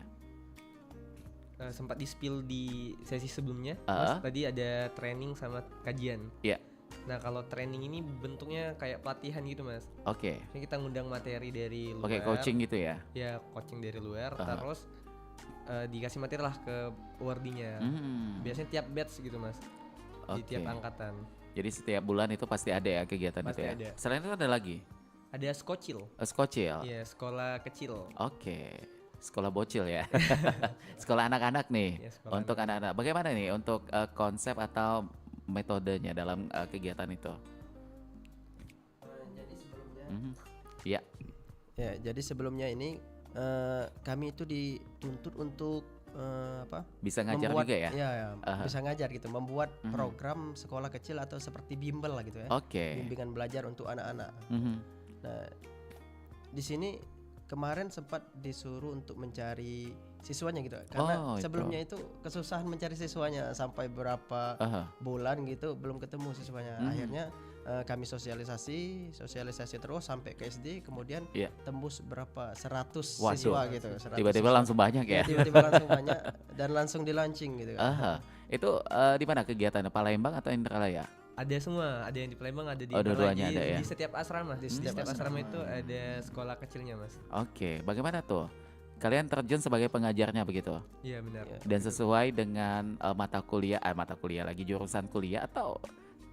Sempat di-spill di sesi sebelumnya, Mas, tadi ada training sama kajian. Iya. Nah, kalau training ini bentuknya kayak pelatihan gitu, Mas. Oke. Ini kita ngundang materi dari luar. Oke, coaching gitu ya. Ya, coaching dari luar, terus dikasih materi lah ke awardee-nya. Biasanya tiap batch gitu, Mas. Di tiap angkatan. Jadi setiap bulan itu pasti ada ya kegiatan Pasti itu ya. ada. Selain itu ada lagi? Ada skocil. Skocil. Iya, sekolah kecil. Oke. Sekolah bocil ya. Sekolah anak-anak nih. Ya, sekolah untuk anak-anak. Bagaimana nih untuk konsep atau metodenya dalam kegiatan itu? Jadi sebelumnya Ya. ya, jadi sebelumnya ini kami itu dituntut untuk Bisa ngajar membuat, juga ya? bisa ngajar gitu, membuat program sekolah kecil atau seperti bimbel lah gitu ya. Oke. Bimbingan belajar untuk anak-anak. Nah, di sini kemarin sempat disuruh untuk mencari siswanya gitu, karena sebelumnya itu kesusahan mencari siswanya sampai berapa bulan gitu belum ketemu siswanya. Akhirnya kami sosialisasi terus sampai ke SD, kemudian tembus berapa 100 siswa gitu. 100 tiba-tiba siswa. langsung banyak ya? Tiba-tiba langsung banyak dan langsung di launching gitu. Itu di mana kegiatannya? Palembang atau Indralaya? Ada semua, ada yang di Palembang, ada di dua-duanya ada ya? Di setiap asrama, di setiap asrama itu ada sekolah kecilnya, Mas. Oke, bagaimana tuh? Kalian terjun sebagai pengajarnya begitu? Iya, benar. Dan sesuai dengan mata kuliah lagi jurusan kuliah atau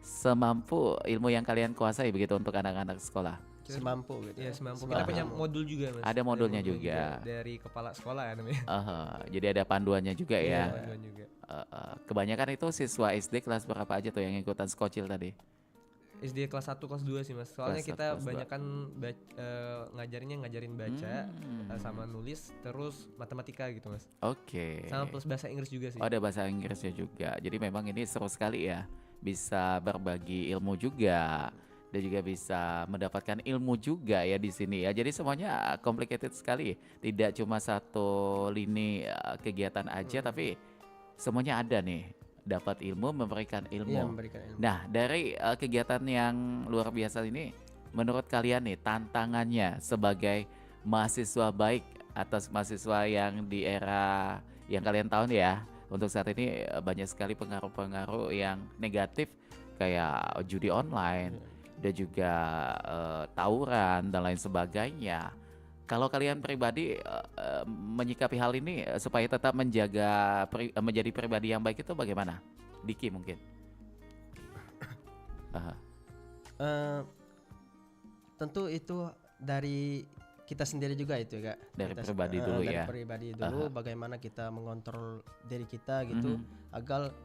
semampu ilmu yang kalian kuasai begitu untuk anak-anak sekolah? Semampu gitu. Iya, semampu. Kita punya modul juga, Mas. Ada modulnya juga. Dari kepala sekolah ya namanya. Jadi ada panduannya juga ya. Panduan juga. Kebanyakan itu siswa SD kelas berapa aja tuh yang ikutan skocil tadi? SD kelas 1, kelas 2 sih, Mas. Soalnya Kelas 1, kita kelas 2. banyakan ngajarin baca sama nulis, terus matematika gitu, Mas. Oke. Sama plus bahasa Inggris juga sih. Oh, ada bahasa Inggrisnya juga. Jadi memang ini seru sekali ya. Bisa berbagi ilmu juga dan juga bisa mendapatkan ilmu juga ya di sini ya. Jadi semuanya complicated sekali. Tidak cuma satu lini kegiatan aja tapi semuanya ada nih. Dapat ilmu, memberikan ilmu. Iya, memberikan ilmu. Nah, dari kegiatan yang luar biasa ini menurut kalian nih tantangannya sebagai mahasiswa baik atau mahasiswa yang di era yang kalian tahu nih ya. Untuk saat ini banyak sekali pengaruh-pengaruh yang negatif kayak judi online dan juga tawuran dan lain sebagainya. Kalau kalian pribadi menyikapi hal ini supaya tetap menjadi pribadi yang baik itu bagaimana? Diki mungkin. Tentu itu dari kita sendiri juga itu Kak. Dari Kita pribadi dulu dari ya. pribadi dulu bagaimana kita mengontrol diri kita gitu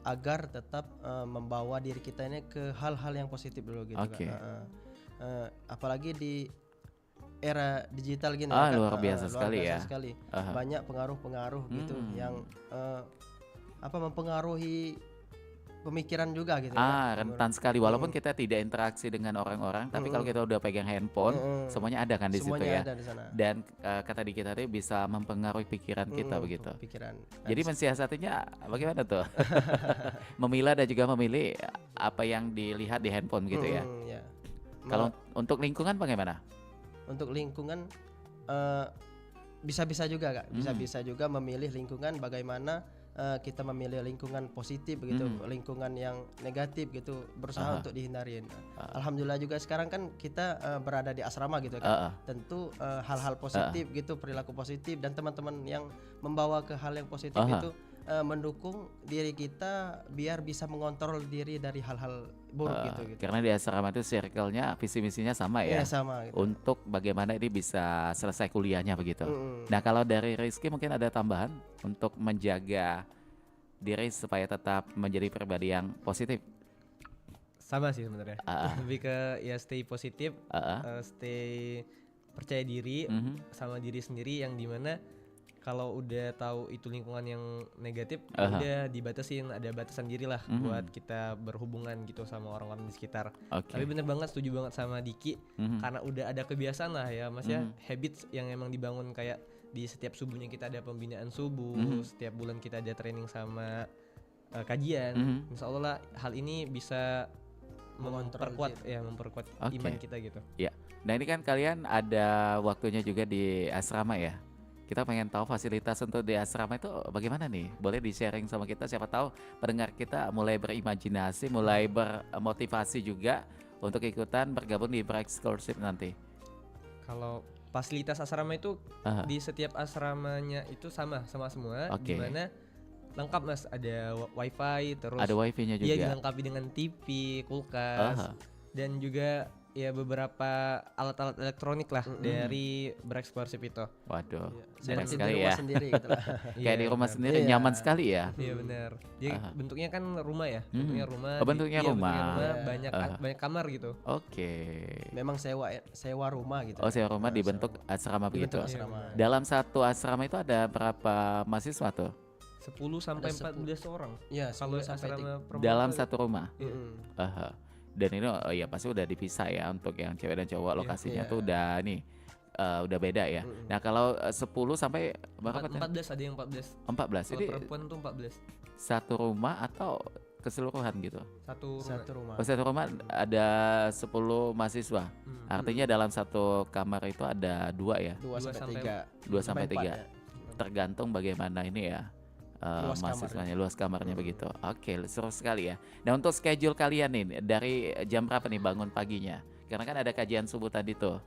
agar tetap membawa diri kita ini ke hal-hal yang positif dulu gitu Oke. Kak. Apalagi di era digital gini Ah, Kak. luar biasa sekali biasa ya. sekali. Banyak pengaruh-pengaruh gitu yang mempengaruhi pemikiran juga gitu Kak. Rentan sekali walaupun kita tidak interaksi dengan orang-orang, tapi kalau kita udah pegang handphone, semuanya ada kan di situ Semuanya ya. ada di sana. Dan kata Diki tadi bisa mempengaruhi pikiran kita begitu. Pikiran. Jadi mensiasatinya bagaimana tuh? Memilah dan juga memilih apa yang dilihat di handphone gitu ya. Ya. Kalau untuk lingkungan bagaimana? Untuk lingkungan bisa-bisa juga Kak, bisa-bisa juga memilih lingkungan bagaimana kita memilih lingkungan positif begitu, lingkungan yang negatif gitu, berusaha untuk dihindarin. Alhamdulillah juga sekarang kan kita berada di asrama gitu kan. Tentu hal-hal positif gitu, perilaku positif dan teman-teman yang membawa ke hal yang positif itu mendukung diri kita biar bisa mengontrol diri dari hal-hal buruk gitu. Karena di asrama itu circle-nya visi misinya sama ya. Iya sama gitu. Untuk bagaimana ini bisa selesai kuliahnya begitu. Nah, kalau dari Rizky mungkin ada tambahan untuk menjaga diri supaya tetap menjadi pribadi yang positif. Sama sih sebenarnya. Lebih ke ya stay positif, stay percaya diri sama diri sendiri, yang dimana kalau udah tahu itu lingkungan yang negatif, udah dibatasin, ada batasan diri lah buat kita berhubungan gitu sama orang-orang di sekitar. Tapi bener banget, setuju banget sama Diki, karena udah ada kebiasaan lah ya Mas ya, habits yang emang dibangun kayak di setiap subuhnya kita ada pembinaan subuh, setiap bulan kita ada training sama kajian. Insya Allah lah hal ini bisa memperkuat iman kita gitu. Ya. Nah, ini kan kalian ada waktunya juga di asrama ya. Kita pengen tahu fasilitas untuk di asrama itu bagaimana nih? Boleh di-sharing sama kita, siapa tahu pendengar kita mulai berimajinasi, mulai bermotivasi juga untuk ikutan bergabung di Breakcourse nanti. Kalau fasilitas asrama itu di setiap asramanya itu sama semua, dimana lengkap Mas, ada wifi, terus ada wifi-nya juga. Iya, dilengkapi dengan TV, kulkas, dan juga ya beberapa alat-alat elektronik lah dari Breakcourse itu. Waduh, Seperti sekali di ya. rumah sendiri gitu lah. Kayak di rumah sendiri nyaman sekali ya. Iya benar. Jadi bentuknya kan rumah ya, bentuknya rumah. Bentuknya rumah. Banyak kamar gitu. Oke. Memang sewa rumah gitu. Oh, sewa rumah dibentuk asrama begitu. Asrama. Dalam satu asrama itu ada berapa mahasiswa tuh? 10 sampai 14 orang. Iya, Kalau 10 sampai asrama perempuan Dalam satu rumah. Dan ini ya pasti udah dipisah ya untuk yang cewek dan cowok, lokasinya tuh udah udah beda ya. Nah, kalau 10 sampai berapa? 14, ada yang 14. 14. Kalau Ini perempuan tuh 14. satu rumah atau keseluruhan gitu? Satu rumah. rumah. Satu rumah ada 10 mahasiswa. Artinya dalam satu kamar itu ada 2 ya? 2 sampai 3. 2 sampai 3. ya. Tergantung bagaimana ini ya. Mahasiswanya, luas kamarnya begitu. Oke, seru sekali ya. Nah, untuk schedule kalian nih dari jam berapa nih bangun paginya? Karena kan ada kajian subuh tadi tuh.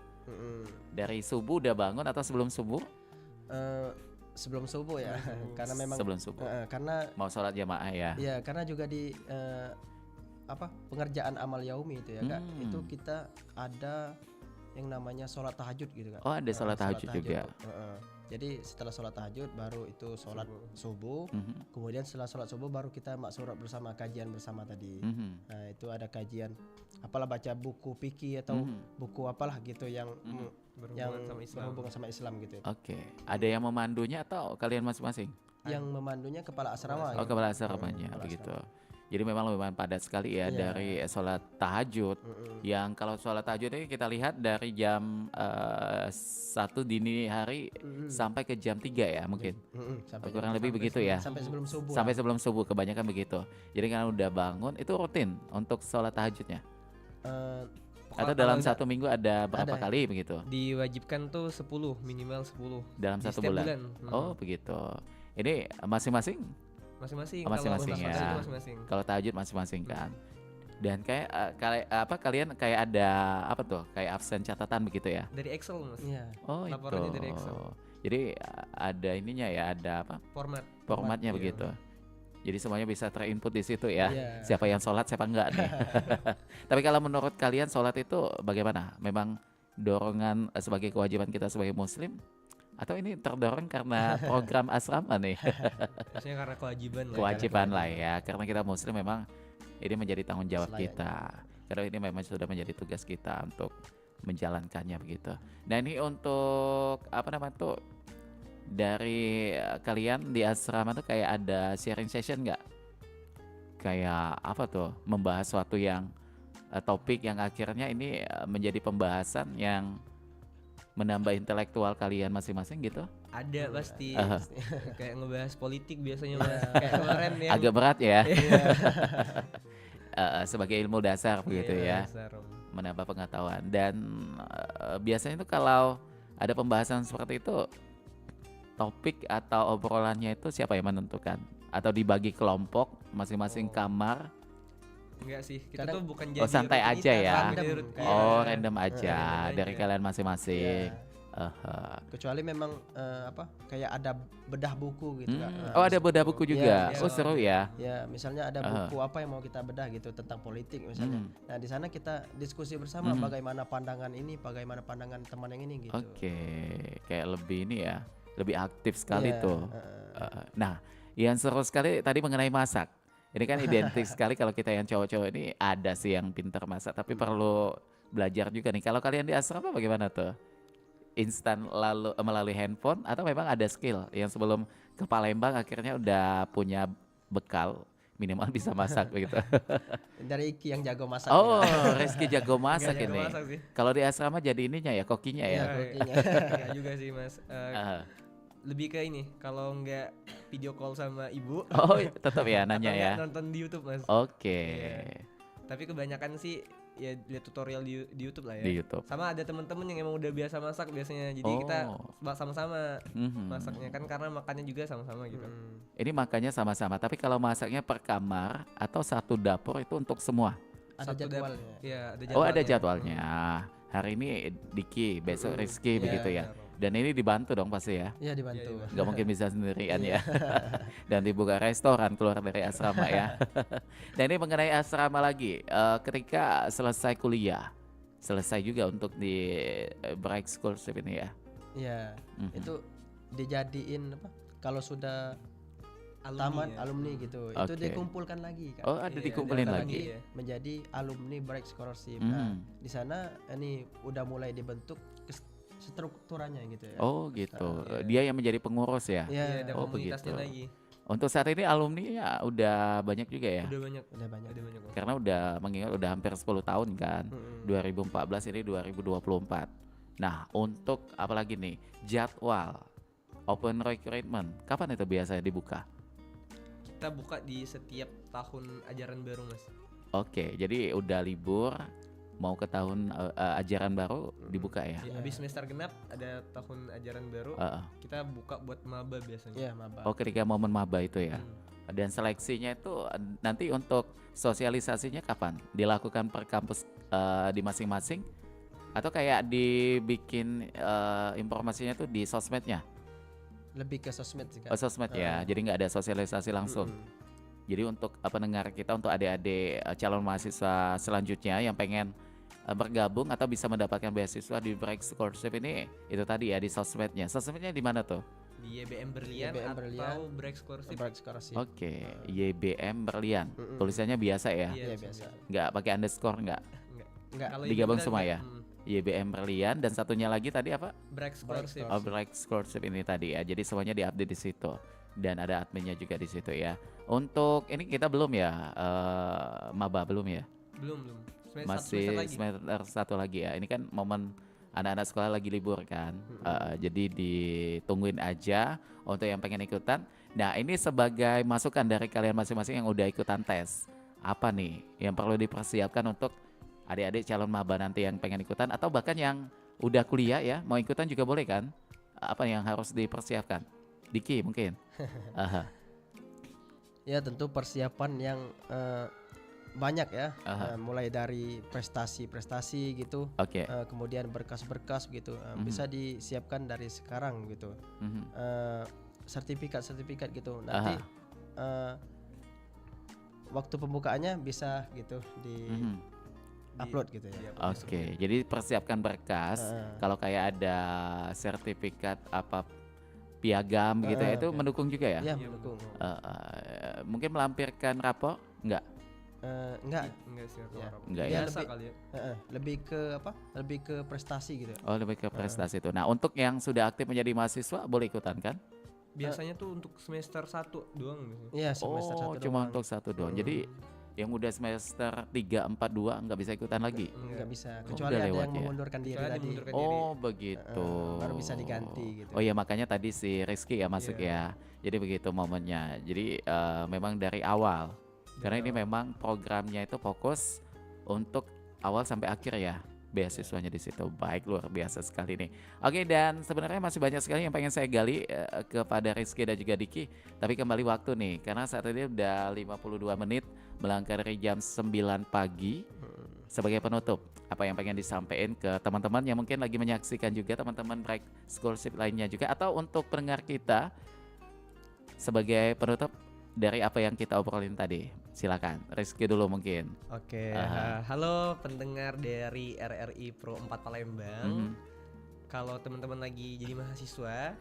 Dari subuh udah bangun atau sebelum subuh? Sebelum subuh ya. Karena memang Sebelum subuh. karena Mau sholat jamaah ya. ya karena juga di pengerjaan amal yaumi itu ya Kak. Itu kita ada yang namanya sholat tahajud gitu Kak. Oh, ada sholat tahajud juga. Jadi setelah sholat tahajud baru itu sholat subuh. Kemudian setelah sholat subuh baru kita maksurat bersama, kajian bersama tadi. Nah, itu ada kajian apalah, baca buku fikih atau buku apalah gitu yang berhubungan sama Islam gitu. Oke. Ada yang memandunya atau kalian masing-masing? Yang memandunya kepala asrama. Oh, gitu. kepala asramanya begitu. Jadi memang lumayan padat sekali ya dari sholat tahajud. Yang kalau sholat tahajud ini kita lihat dari jam 1 dini hari sampai ke jam 3 ya mungkin. Kurang lebih begitu ya. Sampai sebelum subuh. Sampai sebelum subuh kebanyakan begitu. Jadi kalau udah bangun itu rutin untuk sholat tahajudnya. Atau dalam satu minggu ada berapa kali begitu? Diwajibkan tuh 10, minimal 10 dalam di satu setiap bulan. Oh begitu. Ini masing-masing masing-masing. Masing-masing Kalau ya. itu masing-masing. kalau tahajud masing-masing kan. Dan kayak kalian kayak ada apa tuh? Kayak absen catatan begitu ya? Dari Excel Mas. Iya. Oh Laporannya itu. dari Excel. Jadi ada ininya ya, ada apa? Formatnya Formatnya iya. begitu. Jadi semuanya bisa terinput di situ ya. Iya. Siapa yang sholat, siapa enggak nih. Tapi kalau menurut kalian sholat itu bagaimana? Memang dorongan sebagai kewajiban kita sebagai muslim? Atau ini terdorong karena program asrama nih? Biasanya karena kewajiban lah. Kewajiban lah ya. Karena kita muslim memang ini menjadi tanggung jawab Selayaknya. kita. Karena ini memang sudah menjadi tugas kita untuk menjalankannya begitu. Nah ini untuk apa namanya tuh, dari kalian di asrama tuh kayak ada sharing session nggak? Kayak apa tuh, membahas suatu yang topik yang akhirnya ini menjadi pembahasan yang menambah intelektual kalian masing-masing gitu? Ada pasti. Aha. Kayak ngebahas politik biasanya Mas. Kayak kemarin yang Agak berat ya. Iya. Sebagai ilmu dasar begitu ya, Iya, dasar. menambah pengetahuan. Dan biasanya itu kalau ada pembahasan seperti itu, topik atau obrolannya itu siapa yang menentukan? Atau dibagi kelompok masing-masing kamar? Enggak sih, kita Kadang- tuh bukan Oh, santai aja ya? Random, Oh, iya. random aja random dari aja. kalian masing-masing. Iya. Aha. Kecuali memang kayak ada bedah buku gitu kan. Oh, ada bedah buku juga. Iya, Oh, seru ya. Ya, misalnya ada buku apa yang mau kita bedah gitu tentang politik misalnya. Nah, di sana kita diskusi bersama bagaimana pandangan ini, bagaimana pandangan teman yang ini gitu. Oke, kayak lebih ini ya, lebih aktif sekali Iya, tuh. Nah, yang seru sekali tadi mengenai masak. Ini kan identik sekali kalau kita yang cowok-cowok ini ada sih yang pintar masak, tapi perlu belajar juga nih. Kalau kalian di asrama bagaimana tuh? Instan lalu melalui handphone atau memang ada skill yang sebelum ke Palembang akhirnya udah punya bekal minimal bisa masak begitu. Dari Iki yang jago masak. Oh, ya. Rizky jago masak Nggak jago ini. masak sih. Kalau di asrama jadi ininya ya, kokinya ya. kokinya. Enggak juga sih Mas. Ah. Lebih ke ini, kalau nggak video call sama ibu. Oh, tetap ya nanya atau ya. nggak nonton di YouTube Mas. Oke. Iya. Tapi kebanyakan sih ya lihat tutorial di YouTube lah ya. Di YouTube. Sama ada temen-temen yang emang udah biasa masak biasanya. Jadi kita sama-sama Mhm. masaknya kan karena makannya juga sama-sama gitu. Ini makanya sama-sama. Tapi kalau masaknya per kamar atau satu dapur itu untuk semua. Ada Satu jadwalnya. Iya, ada Oh, ada jadwalnya. jadwalnya. Hari ini Diki, besok Rizky Iya, begitu ya. benar. Dan ini dibantu dong pasti ya. Iya, dibantu. Iya, Nggak mungkin bisa sendirian Iya. ya. Dan dibuka restoran keluar dari asrama ya. Dan ini mengenai asrama lagi. Ketika selesai kuliah, selesai juga untuk di break scholarship ini ya. Iya. Mhm. Itu dijadiin apa? Kalau sudah ya. tamat alumni gitu, itu Oke. dikumpulkan lagi kan. Oh, ada Iya, dikumpulin ada lagi. ya. Menjadi alumni break scholarship. Hmm. Nah, di sana ini udah mulai dibentuk strukturannya gitu ya. Oh, gitu. Iya. Dia yang menjadi pengurus ya. Iya, Iya, ada Oh, komunitasnya begitu. lagi. Untuk saat ini alumni udah banyak juga ya. Udah banyak. udah banyak. Udah banyak. Mas. Karena udah mengingat udah hampir 10 tahun kan. Mm-mm. 2014 ini 2024. Nah, untuk apalagi nih? Jadwal open recruitment. Kapan itu biasanya dibuka? Kita buka di setiap tahun ajaran baru, Mas. Oke, jadi udah libur mau ke tahun ajaran baru dibuka ya. Di- Habis semester genap ada tahun ajaran baru. Heeh. Kita buka buat maba biasanya. Iya, maba. Oh, ketika momen maba itu ya. Hmm. Dan seleksinya itu nanti untuk sosialisasinya kapan? Dilakukan per kampus di masing-masing atau kayak dibikin informasinya tuh di sosmednya? Lebih ke sosmed sih kan. Oh, sosmed ya. Jadi nggak ada sosialisasi langsung. Jadi untuk pendengar kita, untuk adik-adik calon mahasiswa selanjutnya yang pengen bergabung atau bisa mendapatkan beasiswa di Break Scholarship ini, itu tadi ya di sosmednya. Sosmednya di mana tuh? Di YBM Berlian YBM atau Berlian. Break Scholarship. Break scholarship. Oke, YBM Berlian. Mm-mm. Tulisannya biasa ya, Iya, biasa. nggak pakai underscore nggak? Enggak. Kalau Digabung Ibu semua bilang, ya? YBM Berlian dan satunya lagi tadi apa? Break Scholarship. Oh, Break Scholarship ini tadi ya. Jadi semuanya diupdate di situ dan ada adminnya juga di situ ya. Untuk ini kita belum ya maba belum ya? Belum. Masih Semester lagi. semester satu lagi ya. Ini kan momen anak-anak sekolah lagi libur kan. Jadi ditungguin aja untuk yang pengen ikutan. Nah, ini sebagai masukan dari kalian masing-masing yang udah ikutan tes. Apa nih yang perlu dipersiapkan untuk adik-adik calon maba nanti yang pengen ikutan atau bahkan yang udah kuliah ya, mau ikutan juga boleh kan? Apa yang harus dipersiapkan? Diki mungkin. Aha. Ya, tentu persiapan yang banyak ya. Aha. Mulai dari prestasi-prestasi gitu. Oke. Kemudian berkas-berkas gitu. Bisa disiapkan dari sekarang gitu. Mhm. Sertifikat-sertifikat gitu. Nanti waktu pembukaannya bisa gitu di upload gitu ya. Oke, jadi persiapkan berkas. Kalau kayak ada sertifikat apa piagam gitu ya, itu mendukung juga ya? Iya, mendukung. Mungkin melampirkan rapor? Enggak sih Ya. Enggak Dia ya? Biasa lebih kali ya. lebih ke apa? Lebih ke prestasi gitu. Oh, lebih ke prestasi itu. Nah, untuk yang sudah aktif menjadi mahasiswa boleh ikutan kan? Biasanya tuh untuk semester 1 doang gitu. Iya, semester Oh, 1 cuma doang. untuk 1 doang. Jadi yang udah semester 3, 4, 2 nggak bisa ikutan lagi? Nggak bisa, Oh, kecuali udah ada lewat yang ya? mengundurkan diri Kecuali tadi. mengundurkan diri. Oh, begitu. Baru bisa diganti gitu. Oh ya, makanya tadi si Rizky ya masuk ya. Jadi begitu momennya. Jadi memang dari awal. Karena ini memang programnya itu fokus untuk awal sampai akhir ya. Beasiswanya di situ. Baik, luar biasa sekali nih. Oke, dan sebenarnya masih banyak sekali yang pengen saya gali kepada Rizky dan juga Diki. Tapi kembali waktu nih, karena saat ini udah 52 menit melangkah dari jam 9 pagi. Sebagai penutup, apa yang pengen disampaikan ke teman-teman yang mungkin lagi menyaksikan juga, teman-teman Break Scholarship lainnya juga, atau untuk pendengar kita sebagai penutup dari apa yang kita obrolin tadi. Silakan, Rizky dulu mungkin. Oke, halo pendengar dari RRI Pro 4 Palembang. Kalau teman-teman lagi jadi mahasiswa,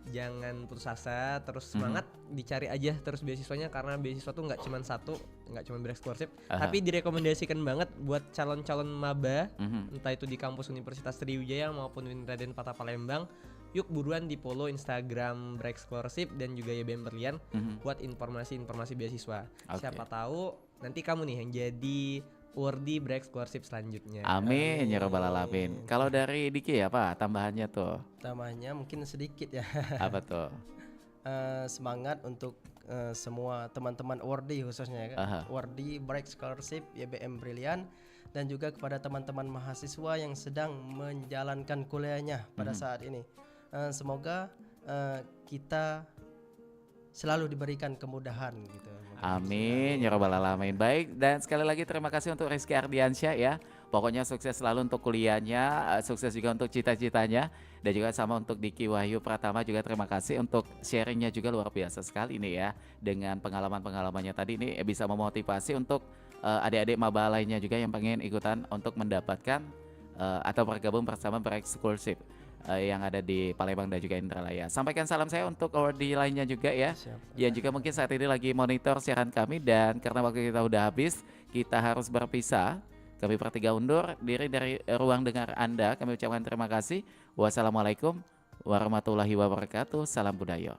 jangan putus asa, terus semangat, dicari aja terus beasiswanya, karena beasiswa tuh nggak cuma satu, nggak cuma Break Scholarship, tapi direkomendasikan banget buat calon-calon maba, entah itu di kampus Universitas Sriwijaya maupun Raden Patah Palembang. Yuk buruan di follow Instagram Break Scholarship dan juga YBM Berlian buat informasi-informasi beasiswa. Siapa tahu nanti kamu nih yang jadi awardee Break Scholarship selanjutnya. Amin ya rabbal alamin. Kalau dari Diki apa tambahannya tuh? Tambahannya mungkin sedikit ya. Apa tuh? Semangat untuk semua teman-teman awardee khususnya ya, awardee Break Scholarship YBM Brilian, dan juga kepada teman-teman mahasiswa yang sedang menjalankan kuliahnya pada saat ini. Semoga kita selalu diberikan kemudahan gitu. Amin ya rabbal alamin. Baik, dan sekali lagi terima kasih untuk Rizky Ardiansyah ya. Pokoknya sukses selalu untuk kuliahnya, sukses juga untuk cita-citanya, dan juga sama untuk Diki Wahyu Pratama juga terima kasih untuk sharingnya juga luar biasa sekali nih ya. Dengan pengalaman-pengalamannya tadi ini bisa memotivasi untuk adik-adik maba lainnya juga yang pengen ikutan untuk mendapatkan atau bergabung bersama Break Scholarship yang ada di Palembang dan juga Indralaya. Sampaikan salam saya untuk awardee lainnya juga ya. Yang juga mungkin saat ini lagi monitor siaran kami, dan karena waktu kita udah habis, kita harus berpisah. Kami bertiga undur diri dari ruang dengar Anda. Kami ucapkan terima kasih. Wassalamualaikum warahmatullahi wabarakatuh. Salam budaya.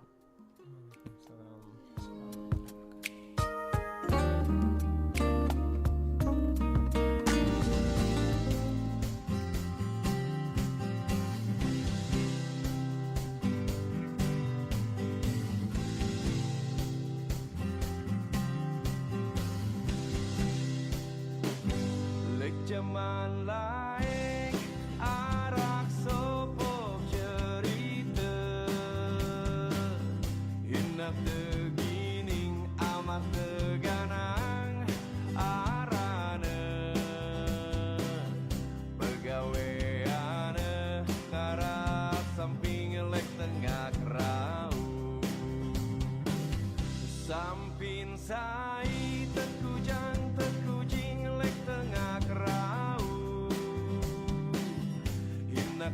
Zaman laik arak sopok cerita, hinak tegining amat teganang arane, pegaweane karap samping lek tengah kerau, samping sai terkujang terkujing lek tengah kerau, hinak